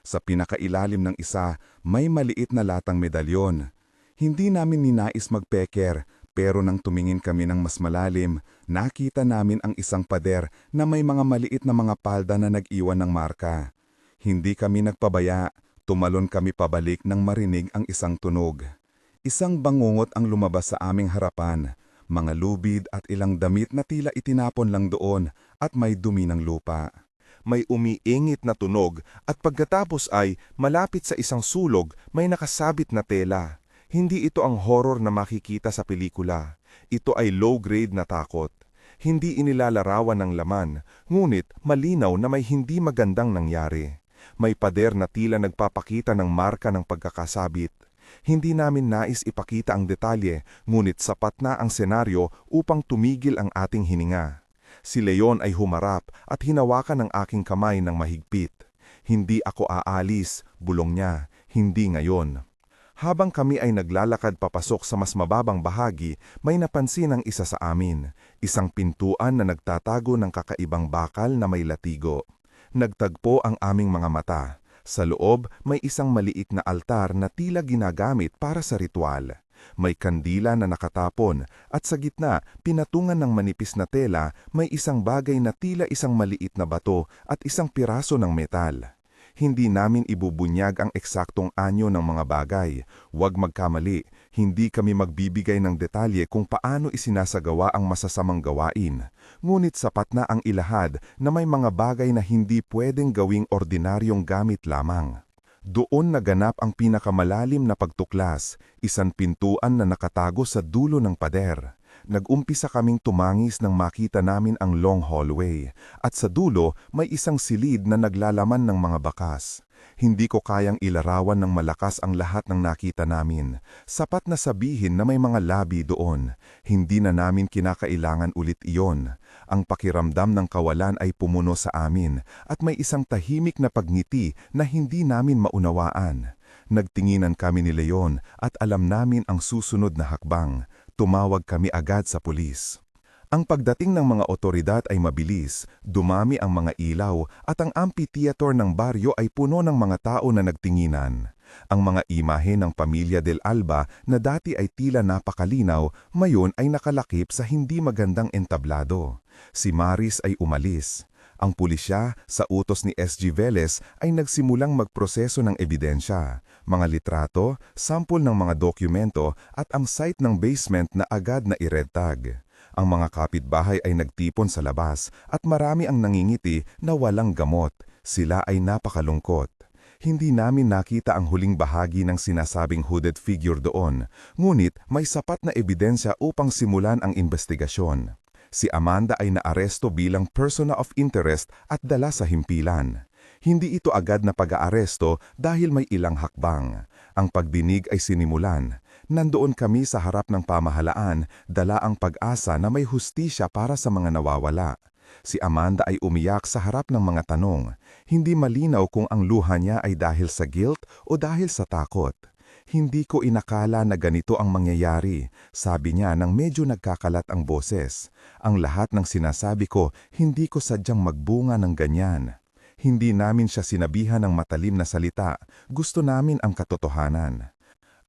Sa pinakailalim ng isa, may maliit na latang medalyon. Hindi namin ninais magpeker, pero nang tumingin kami ng mas malalim, nakita namin ang isang pader na may mga maliit na mga palda na nag-iwan ng marka. Hindi kami nagpabaya, tumalon kami pabalik nang marinig ang isang tunog. Isang bangungot ang lumabas sa aming harapan, mga lubid at ilang damit na tila itinapon lang doon at may dumi ng lupa. May umiingit na tunog at pagkatapos ay malapit sa isang sulog may nakasabit na tela. Hindi ito ang horror na makikita sa pelikula. Ito ay low-grade na takot. Hindi inilalarawan ng laman, ngunit malinaw na may hindi magandang nangyari. May pader na tila nagpapakita ng marka ng pagkakasabit. Hindi namin nais ipakita ang detalye, ngunit sapat na ang senaryo upang tumigil ang ating hininga. Si Leon ay humarap at hinawakan ang aking kamay ng mahigpit. Hindi ako aalis, bulong niya, hindi ngayon. Habang kami ay naglalakad papasok sa mas mababang bahagi, may napansin ang isa sa amin, isang pintuan na nagtatago ng kakaibang bakal na may latigo. Nagtagpo ang aming mga mata. Sa loob, may isang maliit na altar na tila ginagamit para sa ritual. May kandila na nakatapon at sa gitna, pinatungan ng manipis na tela, may isang bagay na tila isang maliit na bato at isang piraso ng metal. Hindi namin ibubunyag ang eksaktong anyo ng mga bagay. Huwag magkamali, hindi kami magbibigay ng detalye kung paano isinasagawa ang masasamang gawain. Ngunit sapat na ang ilahad na may mga bagay na hindi pwedeng gawing ordinaryong gamit lamang. Doon naganap ang pinakamalalim na pagtuklas, isang pintuan na nakatago sa dulo ng pader. Nag-umpisa kaming tumangis nang makita namin ang long hallway, at sa dulo may isang silid na naglalaman ng mga bakas. Hindi ko kayang ilarawan ng malakas ang lahat ng nakita namin. Sapat na sabihin na may mga labi doon. Hindi na namin kinakailangan ulit iyon. Ang pakiramdam ng kawalan ay pumuno sa amin at may isang tahimik na pagngiti na hindi namin maunawaan. Nagtinginan kami ni Leon at alam namin ang susunod na hakbang. Tumawag kami agad sa pulis. Ang pagdating ng mga otoridad ay mabilis, dumami ang mga ilaw at ang amphitheater ng baryo ay puno ng mga tao na nagtinginan. Ang mga imahe ng pamilya Del Alba na dati ay tila napakalinaw, mayon ay nakalakip sa hindi magandang entablado. Si Maris ay umalis. Ang pulisya sa utos ni SG Velez ay nagsimulang magproseso ng ebidensya, mga litrato, sampol ng mga dokumento at ang site ng basement na agad na i-red tag. Ang mga kapitbahay ay nagtipon sa labas at marami ang nangingiti na walang gamot. Sila ay napakalungkot. Hindi namin nakita ang huling bahagi ng sinasabing hooded figure doon, ngunit may sapat na ebidensya upang simulan ang investigasyon. Si Amanda ay naaresto bilang persona of interest at dala sa himpilan. Hindi ito agad na pag-aaresto dahil may ilang hakbang. Ang pagdinig ay sinimulan. Nandoon kami sa harap ng pamahalaan, dala ang pag-asa na may hustisya para sa mga nawawala. Si Amanda ay umiyak sa harap ng mga tanong. Hindi malinaw kung ang luha niya ay dahil sa guilt o dahil sa takot. Hindi ko inakala na ganito ang mangyayari, sabi niya nang medyo nagkakalat ang boses. Ang lahat ng sinasabi ko, hindi ko sadyang magbunga ng ganyan. Hindi namin siya sinabihan ng matalim na salita, gusto namin ang katotohanan.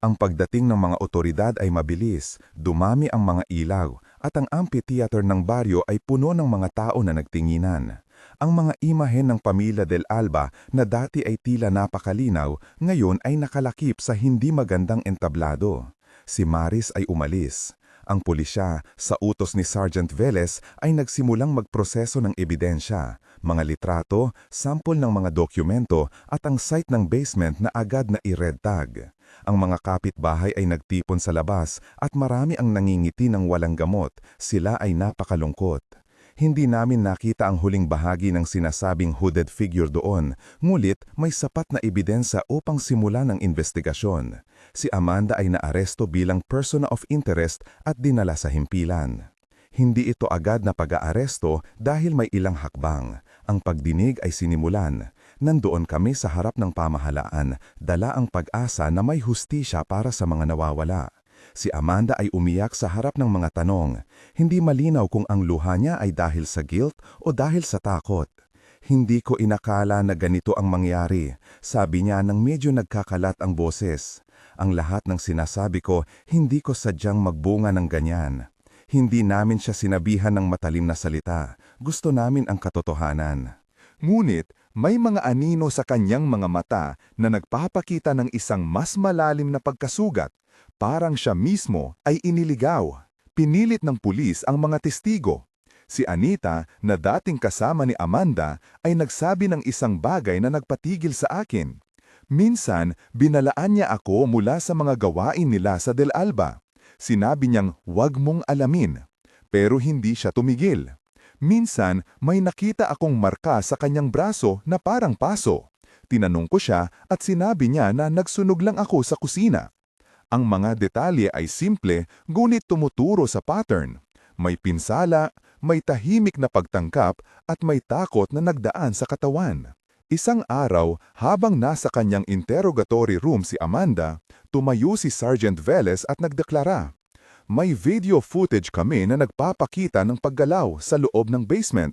Ang pagdating ng mga otoridad ay mabilis, dumami ang mga ilaw, at ang amphitheater ng baryo ay puno ng mga tao na nagtinginan. Ang mga imahen ng pamilya Del Alba na dati ay tila napakalinaw, ngayon ay nakalakip sa hindi magandang entablado. Si Maris ay umalis. Ang pulisya, sa utos ni Sergeant Velez, ay nagsimulang magproseso ng ebidensya, mga litrato, sampol ng mga dokumento at ang site ng basement na agad na i-red tag. Ang mga kapitbahay ay nagtipon sa labas at marami ang nangingiti ng walang gamot, sila ay napakalungkot. Hindi namin nakita ang huling bahagi ng sinasabing hooded figure doon, ngulit may sapat na ebidensya upang simulan ang investigasyon. Si Amanda ay naaresto bilang persona of interest at dinala sa himpilan. Hindi ito agad na pag-aaresto dahil may ilang hakbang. Ang pagdinig ay sinimulan. Nandoon kami sa harap ng pamahalaan, dala ang pag-asa na may hustisya para sa mga nawawala. Si Amanda ay umiyak sa harap ng mga tanong. Hindi malinaw kung ang luha niya ay dahil sa guilt o dahil sa takot. Hindi ko inakala na ganito ang mangyari, sabi niya nang medyo nagkakalat ang boses. Ang lahat ng sinasabi ko, hindi ko sadyang magbunga ng ganyan. Hindi namin siya sinabihan ng matalim na salita. Gusto namin ang katotohanan. Ngunit may mga anino sa kanyang mga mata na nagpapakita ng isang mas malalim na pagkasugat. Parang siya mismo ay iniligaw. Pinilit ng pulis ang mga testigo. Si Anita, na dating kasama ni Amanda, ay nagsabi ng isang bagay na nagpatigil sa akin. Minsan, binalaan niya ako mula sa mga gawain nila sa Del Alba. Sinabi niyang, "Huwag mong alamin." Pero hindi siya tumigil. Minsan, may nakita akong marka sa kanyang braso na parang paso. Tinanong ko siya at sinabi niya na nagsunog lang ako sa kusina. Ang mga detalye ay simple, ngunit tumuturo sa pattern. May pinsala, may tahimik na pagtangkap at may takot na nagdaan sa katawan. Isang araw, habang nasa kanyang interrogatory room si Amanda, tumayo si Sergeant Velez at nagdeklara. May video footage kami na nagpapakita ng paggalaw sa loob ng basement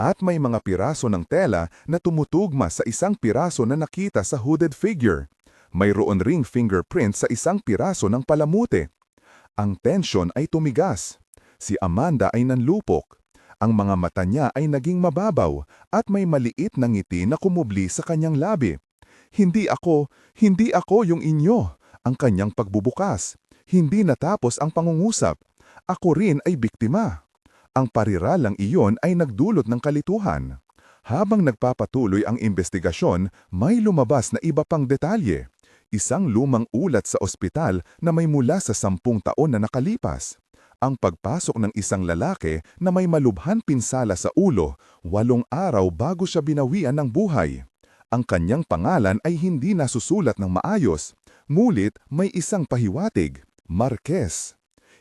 at may mga piraso ng tela na tumutugma sa isang piraso na nakita sa hooded figure. Mayroon ring fingerprint sa isang piraso ng palamute. Ang tensyon ay tumigas. Si Amanda ay nanlupok. Ang mga mata niya ay naging mababaw at may maliit na ngiti na kumubli sa kanyang labi. Hindi ako yung inyo, ang kanyang pagbubukas. Hindi natapos ang pangungusap. Ako rin ay biktima. Ang pariralang iyon ay nagdulot ng kalituhan. Habang nagpapatuloy ang investigasyon, may lumabas na iba pang detalye. Isang lumang ulat sa ospital na may mula sa 10 taon na nakalipas. Ang pagpasok ng isang lalaki na may malubhan pinsala sa ulo, 8 araw bago siya binawian ng buhay. Ang kanyang pangalan ay hindi nasusulat ng maayos. Ngunit may isang pahiwatig. Marquez.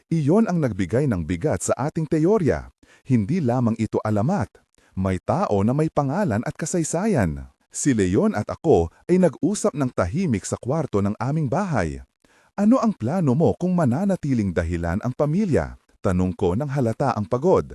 Iyon ang nagbigay ng bigat sa ating teorya. Hindi lamang ito alamat. May tao na may pangalan at kasaysayan. Si Leon at ako ay nag-usap ng tahimik sa kwarto ng aming bahay. Ano ang plano mo kung mananatiling dahilan ang pamilya? Tanong ko nang halata ang pagod.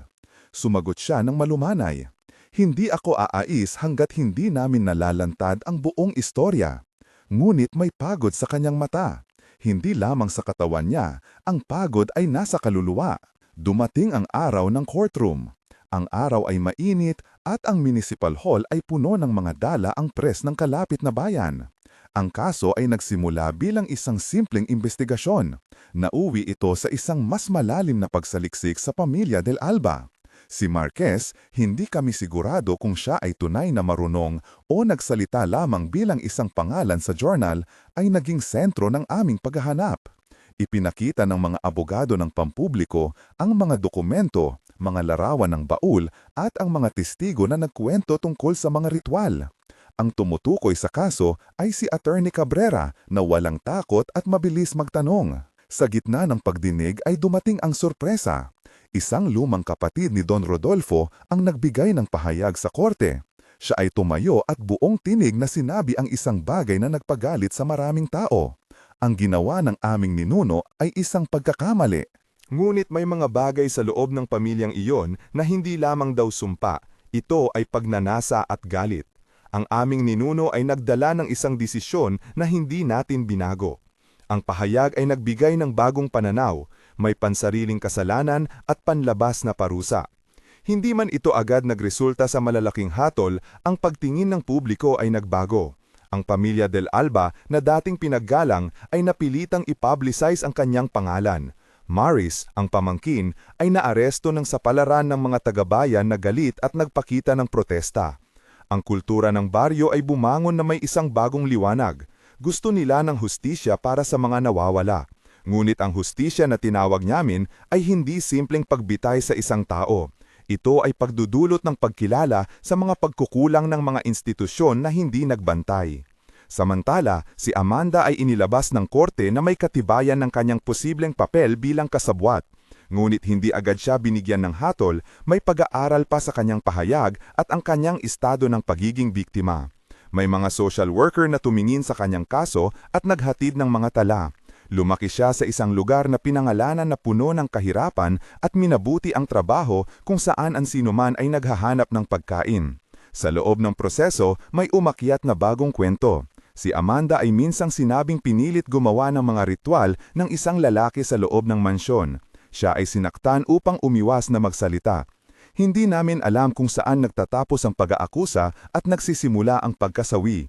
Sumagot siya ng malumanay. Hindi ako aais hanggat hindi namin nalalantad ang buong istorya. Ngunit may pagod sa kanyang mata. Hindi lamang sa katawan niya, ang pagod ay nasa kaluluwa. Dumating ang araw ng courtroom. Ang araw ay mainit at ang municipal hall ay puno ng mga dala ang press ng kalapit na bayan. Ang kaso ay nagsimula bilang isang simpleng investigasyon. Nauwi ito sa isang mas malalim na pagsaliksik sa pamilya Del Alba. Si Marquez, hindi kami sigurado kung siya ay tunay na marunong o nagsalita lamang bilang isang pangalan sa journal ay naging sentro ng aming paghahanap. Ipinakita ng mga abogado ng pampubliko ang mga dokumento, mga larawan ng baul at ang mga testigo na nagkwento tungkol sa mga ritual. Ang tumutukoy sa kaso ay si Attorney Cabrera na walang takot at mabilis magtanong. Sa gitna ng pagdinig ay dumating ang sorpresa. Isang lumang kapatid ni Don Rodolfo ang nagbigay ng pahayag sa korte. Siya ay tumayo at buong tinig na sinabi ang isang bagay na nagpagalit sa maraming tao. Ang ginawa ng aming ninuno ay isang pagkakamali. Ngunit may mga bagay sa loob ng pamilyang iyon na hindi lamang daw sumpa, ito ay pagnanasa at galit. Ang aming ninuno ay nagdala ng isang desisyon na hindi natin binago. Ang pahayag ay nagbigay ng bagong pananaw, may pansariling kasalanan at panlabas na parusa. Hindi man ito agad nagresulta sa malalaking hatol, ang pagtingin ng publiko ay nagbago. Ang pamilya Del Alba na dating pinaggalang ay napilitang i-publicize ang kanyang pangalan. Maris, ang pamangkin, ay naaresto ng sapalaran ng mga taga-bayan na galit at nagpakita ng protesta. Ang kultura ng baryo ay bumangon na may isang bagong liwanag. Gusto nila ng hustisya para sa mga nawawala. Ngunit ang hustisya na tinawag namin ay hindi simpleng pagbitay sa isang tao. Ito ay pagdudulot ng pagkilala sa mga pagkukulang ng mga institusyon na hindi nagbantay. Samantala, si Amanda ay inilabas ng korte na may katibayan ng kanyang posibleng papel bilang kasabwat. Ngunit hindi agad siya binigyan ng hatol, may pag-aaral pa sa kanyang pahayag at ang kanyang estado ng pagiging biktima. May mga social worker na tumingin sa kanyang kaso at naghatid ng mga tala. Lumaki siya sa isang lugar na pinangalanan na puno ng kahirapan at minabuti ang trabaho kung saan ang sinuman ay naghahanap ng pagkain. Sa loob ng proseso, may umakyat na bagong kwento. Si Amanda ay minsang sinabing pinilit gumawa ng mga ritual ng isang lalaki sa loob ng mansyon. Siya ay sinaktan upang umiwas na magsalita. Hindi namin alam kung saan nagtatapos ang pag-aakusa at nagsisimula ang pagkasawi.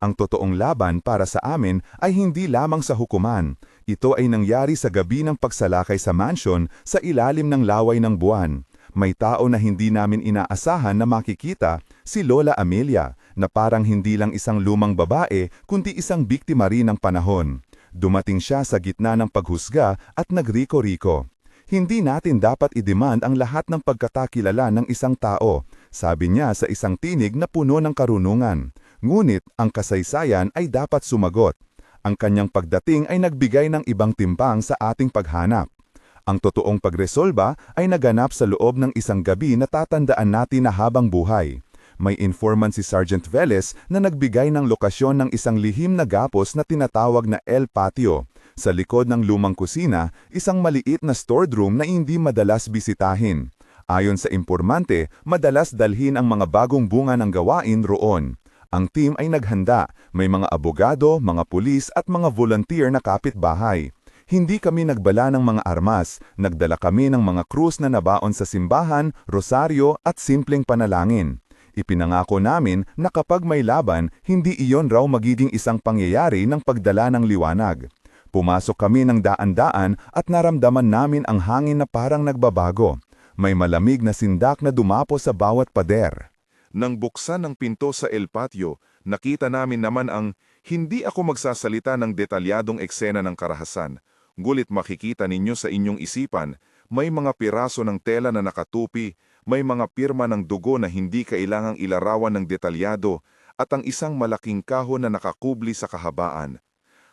Ang totoong laban para sa amin ay hindi lamang sa hukuman. Ito ay nangyari sa gabi ng pagsalakay sa mansion sa ilalim ng laway ng buwan. May tao na hindi namin inaasahan na makikita, si Lola Amelia, na parang hindi lang isang lumang babae kundi isang biktima rin ng panahon. Dumating siya sa gitna ng paghusga at nagriko-riko. Hindi natin dapat i-demand ang lahat ng pagkatakilala ng isang tao, sabi niya sa isang tinig na puno ng karunungan. Ngunit ang kasaysayan ay dapat sumagot. Ang kanyang pagdating ay nagbigay ng ibang timbang sa ating paghanap. Ang totoong pagresolba ay naganap sa loob ng isang gabi na tatandaan natin na habang buhay. May informant si Sergeant Velez na nagbigay ng lokasyon ng isang lihim na gapos na tinatawag na El Patio. Sa likod ng lumang kusina, isang maliit na stored room na hindi madalas bisitahin. Ayon sa impormante, madalas dalhin ang mga bagong bunga ng gawain roon. Ang team ay naghanda, may mga abogado, mga pulis at mga volunteer na kapitbahay. Hindi kami nagbala ng mga armas, nagdala kami ng mga krus na nabaon sa simbahan, rosaryo at simpleng panalangin. Ipinangako namin na kapag may laban, hindi iyon raw magiging isang pangyayari ng pagdala ng liwanag. Pumasok kami ng daan-daan at naramdaman namin ang hangin na parang nagbabago. May malamig na sindak na dumapo sa bawat pader. Nang buksan ang pinto sa El Patio, nakita namin naman ang hindi ako magsasalita ng detalyadong eksena ng karahasan. Ngulit makikita ninyo sa inyong isipan, may mga piraso ng tela na nakatupi, may mga pirma ng dugo na hindi kailangang ilarawan ng detalyado, at ang isang malaking kahon na nakakubli sa kahabaan.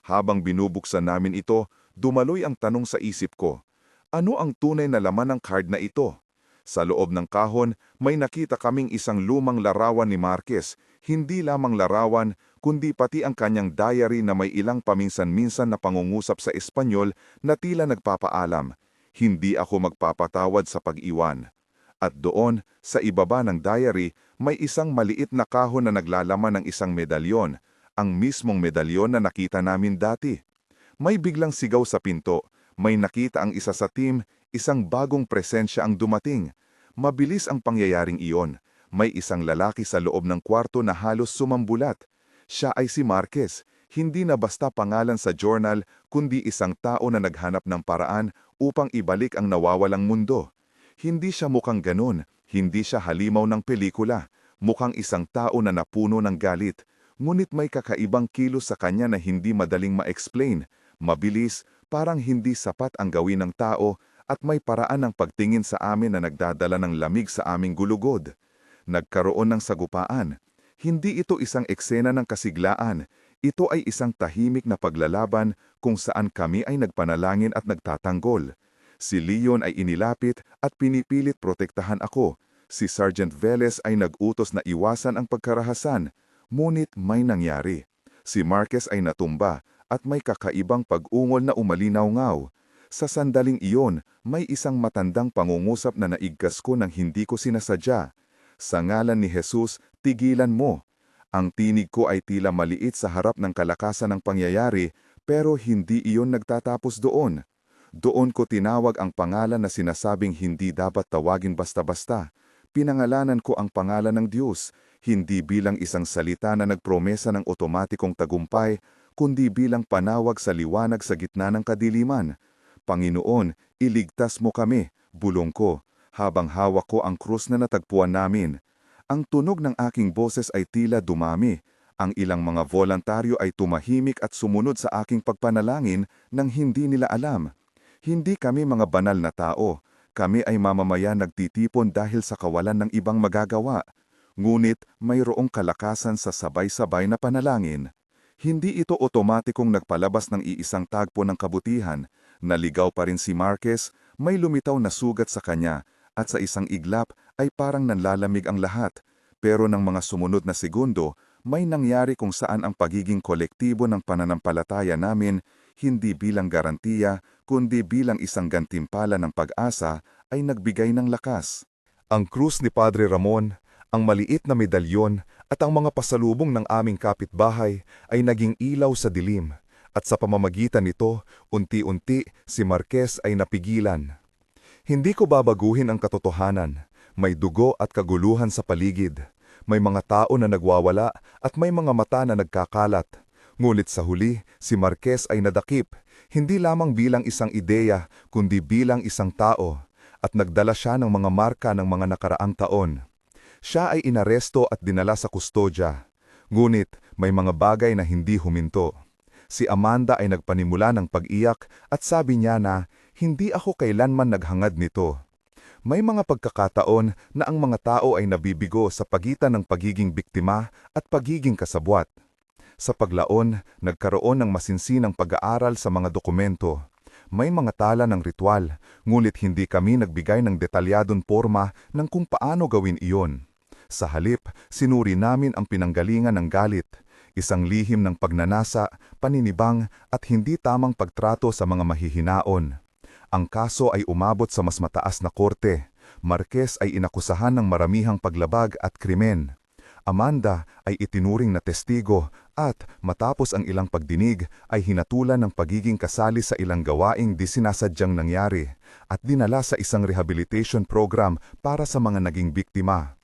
Habang binubuksan namin ito, dumaloy ang tanong sa isip ko, ano ang tunay na laman ng card na ito? Sa loob ng kahon, may nakita kaming isang lumang larawan ni Marquez, hindi lamang larawan, kundi pati ang kanyang diary na may ilang paminsan-minsan na pangungusap sa Espanyol na tila nagpapaalam, hindi ako magpapatawad sa pag-iwan. At doon, sa ibaba ng diary, may isang maliit na kahon na naglalaman ng isang medalyon, ang mismong medalyon na nakita namin dati. May biglang sigaw sa pinto, may nakita ang isa sa team, isang bagong presensya ang dumating. Mabilis ang pangyayaring iyon. May isang lalaki sa loob ng kwarto na halos sumambulat. Siya ay si Marquez, hindi na basta pangalan sa journal, kundi isang tao na naghanap ng paraan upang ibalik ang nawawalang mundo. Hindi siya mukhang ganun, hindi siya halimaw ng pelikula, mukhang isang tao na napuno ng galit. Ngunit may kakaibang kilos sa kanya na hindi madaling ma-explain, mabilis, parang hindi sapat ang gawin ng tao at may paraan ng pagtingin sa amin na nagdadala ng lamig sa aming gulugod. Nagkaroon ng sagupaan. Hindi ito isang eksena ng kasiglaan, ito ay isang tahimik na paglalaban kung saan kami ay nagpanalangin at nagtatanggol. Si Leon ay inilapit at pinipilit protektahan ako. Si Sergeant Velez ay nag-utos na iwasan ang pagkarahasan, ngunit may nangyari. Si Marquez ay natumba at may kakaibang pag-ungol na umalinaw-ngaw. Sa sandaling iyon, may isang matandang pangungusap na naigkas ko nang hindi ko sinasadya. Sa ngalan ni Jesus, tigilan mo. Ang tinig ko ay tila maliit sa harap ng kalakasan ng pangyayari, pero hindi iyon nagtatapos doon. Doon ko tinawag ang pangalan na sinasabing hindi dapat tawagin basta-basta. Pinangalanan ko ang pangalan ng Diyos, hindi bilang isang salita na nagpromesa ng otomatikong tagumpay, kundi bilang panawag sa liwanag sa gitna ng kadiliman. Panginoon, iligtas mo kami, bulong ko, habang hawak ko ang krus na natagpuan namin. Ang tunog ng aking boses ay tila dumami. Ang ilang mga voluntaryo ay tumahimik at sumunod sa aking pagpanalangin nang hindi nila alam. Hindi kami mga banal na tao. Kami ay mamamayan nagtitipon dahil sa kawalan ng ibang magagawa. Ngunit mayroong kalakasan sa sabay-sabay na panalangin. Hindi ito otomatikong nagpalabas ng iisang tagpo ng kabutihan. Naligaw pa rin si Marquez, may lumitaw na sugat sa kanya, at sa isang iglap ay parang nanlalamig ang lahat. Pero ng mga sumunod na segundo, may nangyari kung saan ang pagiging kolektibo ng pananampalataya namin, hindi bilang garantiya, kundi bilang isang gantimpala ng pag-asa, ay nagbigay ng lakas. Ang krus ni Padre Ramon, ang maliit na medalyon at ang mga pasalubong ng aming kapitbahay ay naging ilaw sa dilim, at sa pamamagitan nito, unti-unti si Marquez ay napigilan. Hindi ko babaguhin ang katotohanan. May dugo at kaguluhan sa paligid. May mga tao na nagwawala at may mga mata na nagkakalat. Ngunit sa huli, si Marquez ay nadakip, hindi lamang bilang isang ideya, kundi bilang isang tao, at nagdala siya ng mga marka ng mga nakaraang taon. Siya ay inaresto at dinala sa kustodya. Ngunit may mga bagay na hindi huminto. Si Amanda ay nagpanimula ng pag-iyak at sabi niya na, "Hindi ako kailanman naghangad nito." May mga pagkakataon na ang mga tao ay nabibigo sa pagitan ng pagiging biktima at pagiging kasabwat. Sa paglaon, nagkaroon ng masinsinang pag-aaral sa mga dokumento. May mga tala ng ritual, ngunit hindi kami nagbigay ng detalyadong porma ng kung paano gawin iyon. Sa halip, sinuri namin ang pinanggalingan ng galit, isang lihim ng pagnanasa, paninibang at hindi tamang pagtrato sa mga mahihinaon. Ang kaso ay umabot sa mas mataas na korte. Marquez ay inakusahan ng maramihang paglabag at krimen. Amanda ay itinuring na testigo at matapos ang ilang pagdinig ay hinatulan ng pagiging kasali sa ilang gawaing di sinasadyang nangyari at dinala sa isang rehabilitation program para sa mga naging biktima.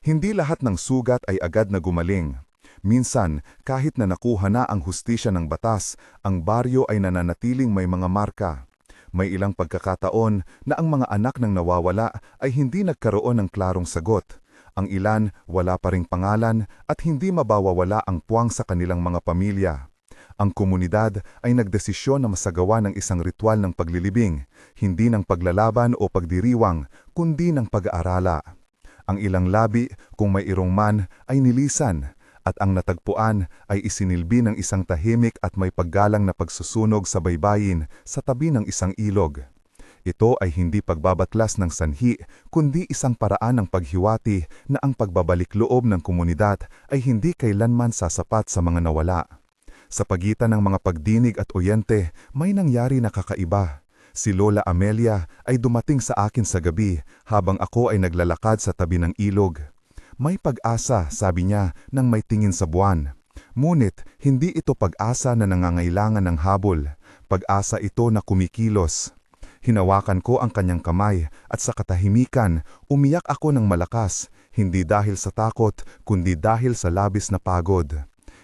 Hindi lahat ng sugat ay agad na gumaling. Minsan, kahit na nakuha na ang hustisya ng batas, ang baryo ay nananatiling may mga marka. May ilang pagkakataon na ang mga anak ng nawawala ay hindi nagkaroon ng klarong sagot. Ang ilan wala pa ring pangalan at hindi mabawawala ang puwang sa kanilang mga pamilya. Ang komunidad ay nagdesisyon na masagawa ng isang ritual ng paglilibing, hindi ng paglalaban o pagdiriwang, kundi ng pag-aarala. Ang ilang labi, kung may irong man, ay nilisan, at ang natagpuan ay isinilbi ng isang tahimik at may paggalang na pagsusunog sa baybayin sa tabi ng isang ilog. Ito ay hindi pagbabatlas ng sanhi, kundi isang paraan ng paghiwati na ang pagbabalik loob ng komunidad ay hindi kailanman sasapat sa mga nawala. Sa pagitan ng mga pagdinig at oyente, may nangyari na kakaiba. Si Lola Amelia ay dumating sa akin sa gabi habang ako ay naglalakad sa tabi ng ilog. May pag-asa, sabi niya, nang may tingin sa buwan. Ngunit, hindi ito pag-asa na nangangailangan ng habol. Pag-asa ito na kumikilos. Hinawakan ko ang kanyang kamay at sa katahimikan, umiyak ako ng malakas, hindi dahil sa takot, kundi dahil sa labis na pagod.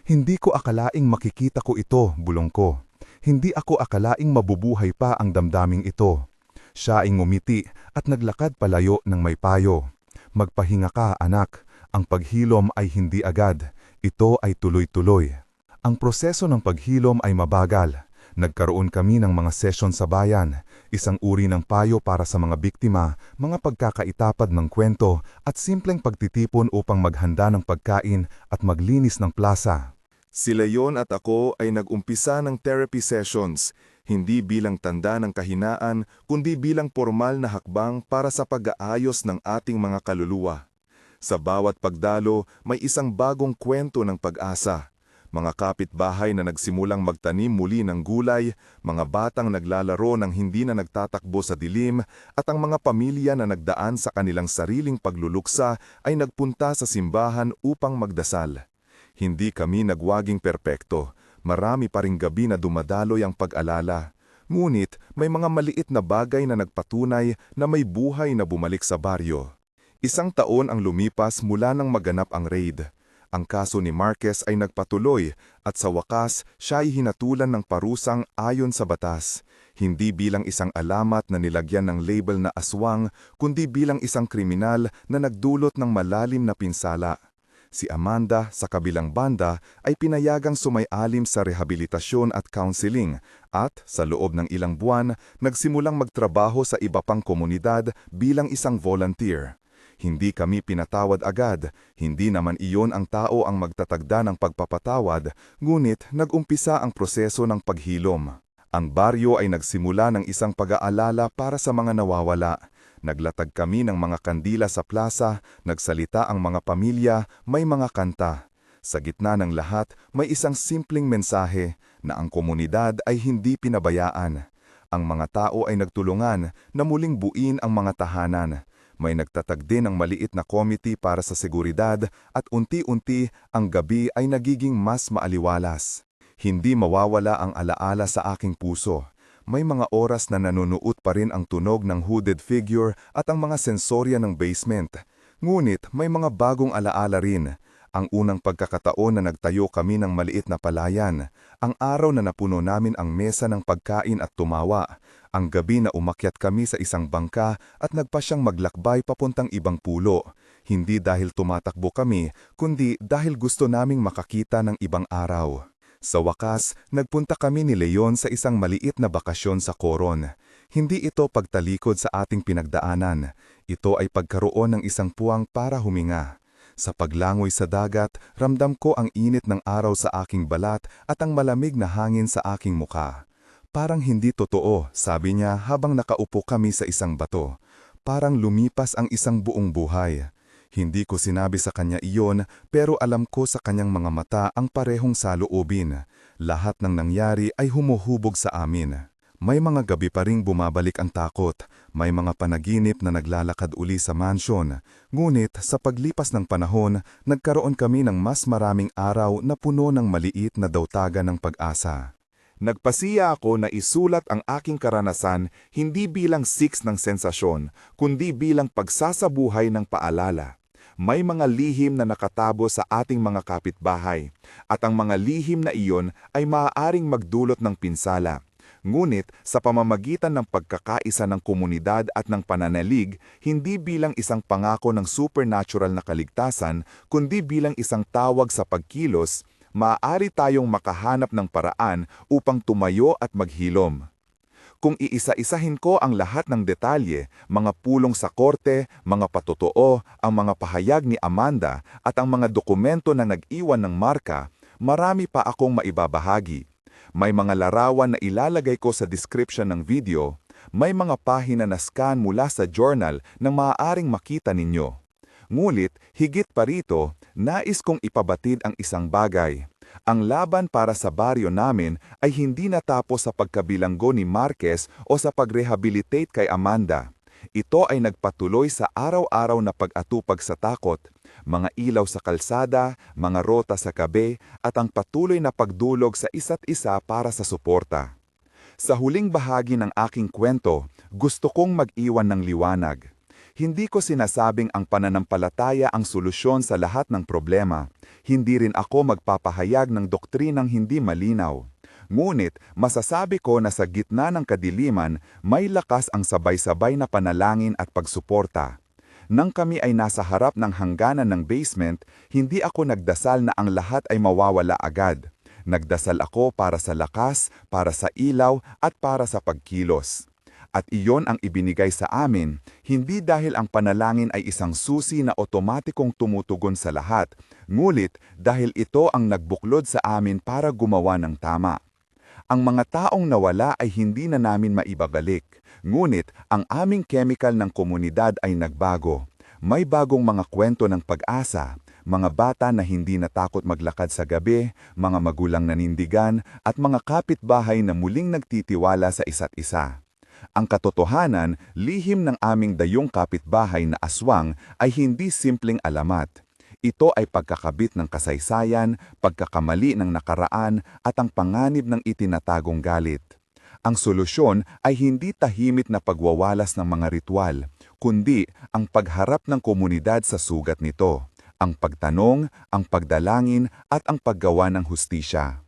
Hindi ko akalaing makikita ko ito, bulong ko. Hindi ako akalaing mabubuhay pa ang damdaming ito. Siya ay ngumiti at naglakad palayo ng may payo. Magpahinga ka, anak. Ang paghilom ay hindi agad. Ito ay tuloy-tuloy. Ang proseso ng paghilom ay mabagal. Nagkaroon kami ng mga session sa bayan, isang uri ng payo para sa mga biktima, mga pagkakaitapad ng kwento at simpleng pagtitipon upang maghanda ng pagkain at maglinis ng plaza. Si Leon at ako ay nag-umpisa ng therapy sessions, hindi bilang tanda ng kahinaan, kundi bilang formal na hakbang para sa pag-aayos ng ating mga kaluluwa. Sa bawat pagdalo, may isang bagong kwento ng pag-asa. Mga kapitbahay na nagsimulang magtanim muli ng gulay, mga batang naglalaro ng hindi na nagtatakbo sa dilim, at ang mga pamilya na nagdaan sa kanilang sariling pagluluksa ay nagpunta sa simbahan upang magdasal. Hindi kami nagwaging perpekto. Marami pa ring gabi na dumadaloy ang pag-alala. Ngunit may mga maliit na bagay na nagpatunay na may buhay na bumalik sa baryo. Isang taon ang lumipas mula nang maganap ang raid. Ang kaso ni Marquez ay nagpatuloy at sa wakas siya ay hinatulan ng parusang ayon sa batas. Hindi bilang isang alamat na nilagyan ng label na aswang, kundi bilang isang kriminal na nagdulot ng malalim na pinsala. Si Amanda, sa kabilang banda, ay pinayagang sumay-alim sa rehabilitasyon at counseling at, sa loob ng ilang buwan, nagsimulang magtrabaho sa iba pang komunidad bilang isang volunteer. Hindi kami pinatawad agad, hindi naman iyon ang tao ang magtatagda ng pagpapatawad, ngunit nag-umpisa ang proseso ng paghilom. Ang baryo ay nagsimula ng isang pag-aalala para sa mga nawawala. Naglatag kami ng mga kandila sa plaza, nagsalita ang mga pamilya, may mga kanta. Sa gitna ng lahat, may isang simpleng mensahe na ang komunidad ay hindi pinabayaan. Ang mga tao ay nagtulungan na muling buuin ang mga tahanan. May nagtatag din ng maliit na committee para sa seguridad at unti-unti ang gabi ay nagiging mas maaliwalas. Hindi mawawala ang alaala sa aking puso. May mga oras na nanunuot pa rin ang tunog ng hooded figure at ang mga sensorya ng basement. Ngunit may mga bagong alaala rin. Ang unang pagkakataon na nagtayo kami ng maliit na palayan. Ang araw na napuno namin ang mesa ng pagkain at tumawa. Ang gabi na umakyat kami sa isang bangka at nagpa siyang maglakbay papuntang ibang pulo. Hindi dahil tumatakbo kami, kundi dahil gusto naming makakita ng ibang araw. Sa wakas, nagpunta kami ni Leon sa isang maliit na bakasyon sa Coron. Hindi ito pagtalikod sa ating pinagdaanan. Ito ay pagkaroon ng isang puwang para huminga. Sa paglangoy sa dagat, ramdam ko ang init ng araw sa aking balat at ang malamig na hangin sa aking muka. Parang hindi totoo, sabi niya habang nakaupo kami sa isang bato. Parang lumipas ang isang buong buhay. Hindi ko sinabi sa kanya iyon, pero alam ko sa kanyang mga mata ang parehong saloobin. Lahat ng nangyari ay humuhubog sa amin. May mga gabi pa ring bumabalik ang takot. May mga panaginip na naglalakad uli sa mansyon. Ngunit sa paglipas ng panahon, nagkaroon kami ng mas maraming araw na puno ng maliit na dautagan ng pag-asa. Nagpasiya ako na isulat ang aking karanasan hindi bilang siks ng sensasyon, kundi bilang pagsasabuhay ng paalala. May mga lihim na nakatabo sa ating mga kapitbahay, at ang mga lihim na iyon ay maaaring magdulot ng pinsala. Ngunit sa pamamagitan ng pagkakaisa ng komunidad at ng pananalig, hindi bilang isang pangako ng supernatural na kaligtasan, kundi bilang isang tawag sa pagkilos, maaari tayong makahanap ng paraan upang tumayo at maghilom. Kung iisa-isahin ko ang lahat ng detalye, mga pulong sa korte, mga patotoo, ang mga pahayag ni Amanda at ang mga dokumento na nag-iwan ng marka, marami pa akong maibabahagi. May mga larawan na ilalagay ko sa description ng video, may mga pahina na scan mula sa journal na maaaring makita ninyo. Ngunit, higit pa rito, nais kong ipabatid ang isang bagay. Ang laban para sa baryo namin ay hindi natapos sa pagkabilanggo ni Marquez o sa pag-rehabilitate kay Amanda. Ito ay nagpatuloy sa araw-araw na pag-atupag sa takot, mga ilaw sa kalsada, mga rota sa gabi, at ang patuloy na pagdulog sa isa't isa para sa suporta. Sa huling bahagi ng aking kwento, gusto kong mag-iwan ng liwanag. Hindi ko sinasabing ang pananampalataya ang solusyon sa lahat ng problema. Hindi rin ako magpapahayag ng doktrinang hindi malinaw. Ngunit masasabi ko na sa gitna ng kadiliman, may lakas ang sabay-sabay na panalangin at pagsuporta. Nang kami ay nasa harap ng hangganan ng basement, hindi ako nagdasal na ang lahat ay mawawala agad. Nagdasal ako para sa lakas, para sa ilaw, at para sa pagkilos. At iyon ang ibinigay sa amin, hindi dahil ang panalangin ay isang susi na otomatikong tumutugon sa lahat, ngulit dahil ito ang nagbuklod sa amin para gumawa ng tama. Ang mga taong nawala ay hindi na namin maibabalik, ngunit ang aming chemical ng komunidad ay nagbago. May bagong mga kwento ng pag-asa, mga bata na hindi natakot maglakad sa gabi, mga magulang na nindigan, at mga kapitbahay na muling nagtitiwala sa isa't isa. Ang katotohanan, lihim ng aming dayong kapitbahay na aswang ay hindi simpleng alamat. Ito ay pagkakabit ng kasaysayan, pagkakamali ng nakaraan at ang panganib ng itinatagong galit. Ang solusyon ay hindi tahimik na pagwawalas ng mga ritual, kundi ang pagharap ng komunidad sa sugat nito, ang pagtanong, ang pagdalangin at ang paggawa ng hustisya.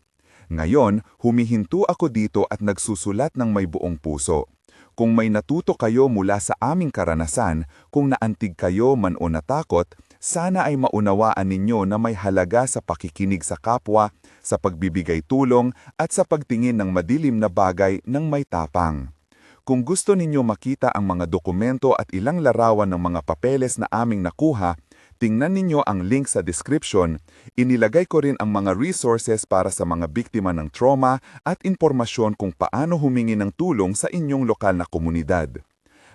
Ngayon, humihinto ako dito at nagsusulat ng may buong puso. Kung may natuto kayo mula sa aming karanasan, kung naantig kayo man o natakot, sana ay maunawaan ninyo na may halaga sa pakikinig sa kapwa, sa pagbibigay tulong, at sa pagtingin ng madilim na bagay ng may tapang. Kung gusto ninyo makita ang mga dokumento at ilang larawan ng mga papeles na aming nakuha, tingnan ninyo ang link sa description. Inilagay ko rin ang mga resources para sa mga biktima ng trauma at impormasyon kung paano humingi ng tulong sa inyong lokal na komunidad.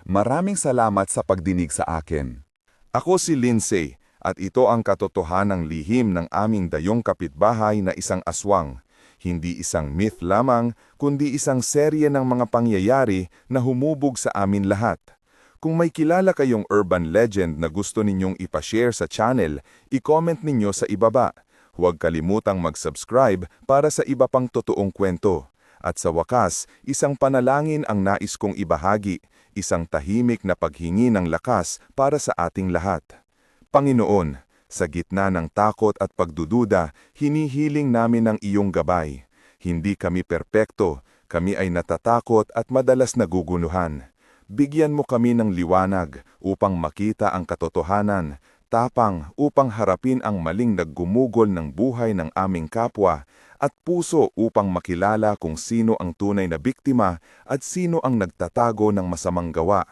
Maraming salamat sa pagdinig sa akin. Ako si Lindsay, at ito ang katotohanang lihim ng aming dayong kapitbahay na isang aswang. Hindi isang myth lamang, kundi isang serye ng mga pangyayari na humubog sa amin lahat. Kung may kilala kayong urban legend na gusto ninyong ipashare sa channel, i-comment ninyo sa ibaba. Huwag kalimutang mag-subscribe para sa iba pang totoong kwento. At sa wakas, isang panalangin ang nais kong ibahagi, isang tahimik na paghingi ng lakas para sa ating lahat. Panginoon, sa gitna ng takot at pagdududa, hinihiling namin ang iyong gabay. Hindi kami perpekto, kami ay natatakot at madalas nagugunuhan. Bigyan mo kami ng liwanag upang makita ang katotohanan, tapang upang harapin ang maling naggumugol ng buhay ng aming kapwa, at puso upang makilala kung sino ang tunay na biktima at sino ang nagtatago ng masamang gawa.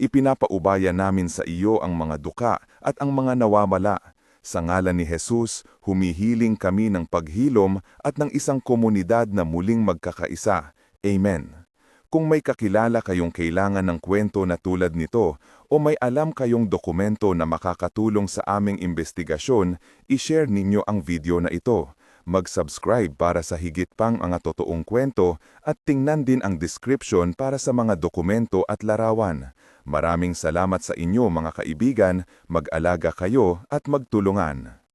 Ipinapaubaya namin sa iyo ang mga duka at ang mga nawawala. Sa ngalan ni Jesus, humihiling kami ng paghilom at ng isang komunidad na muling magkakaisa. Amen. Kung may kakilala kayong kailangan ng kwento na tulad nito o may alam kayong dokumento na makakatulong sa aming investigasyon, i-share ninyo ang video na ito. Mag-subscribe para sa higit pang mga totoong kwento at tingnan din ang description para sa mga dokumento at larawan. Maraming salamat sa inyo mga kaibigan, mag-alaga kayo at magtulungan.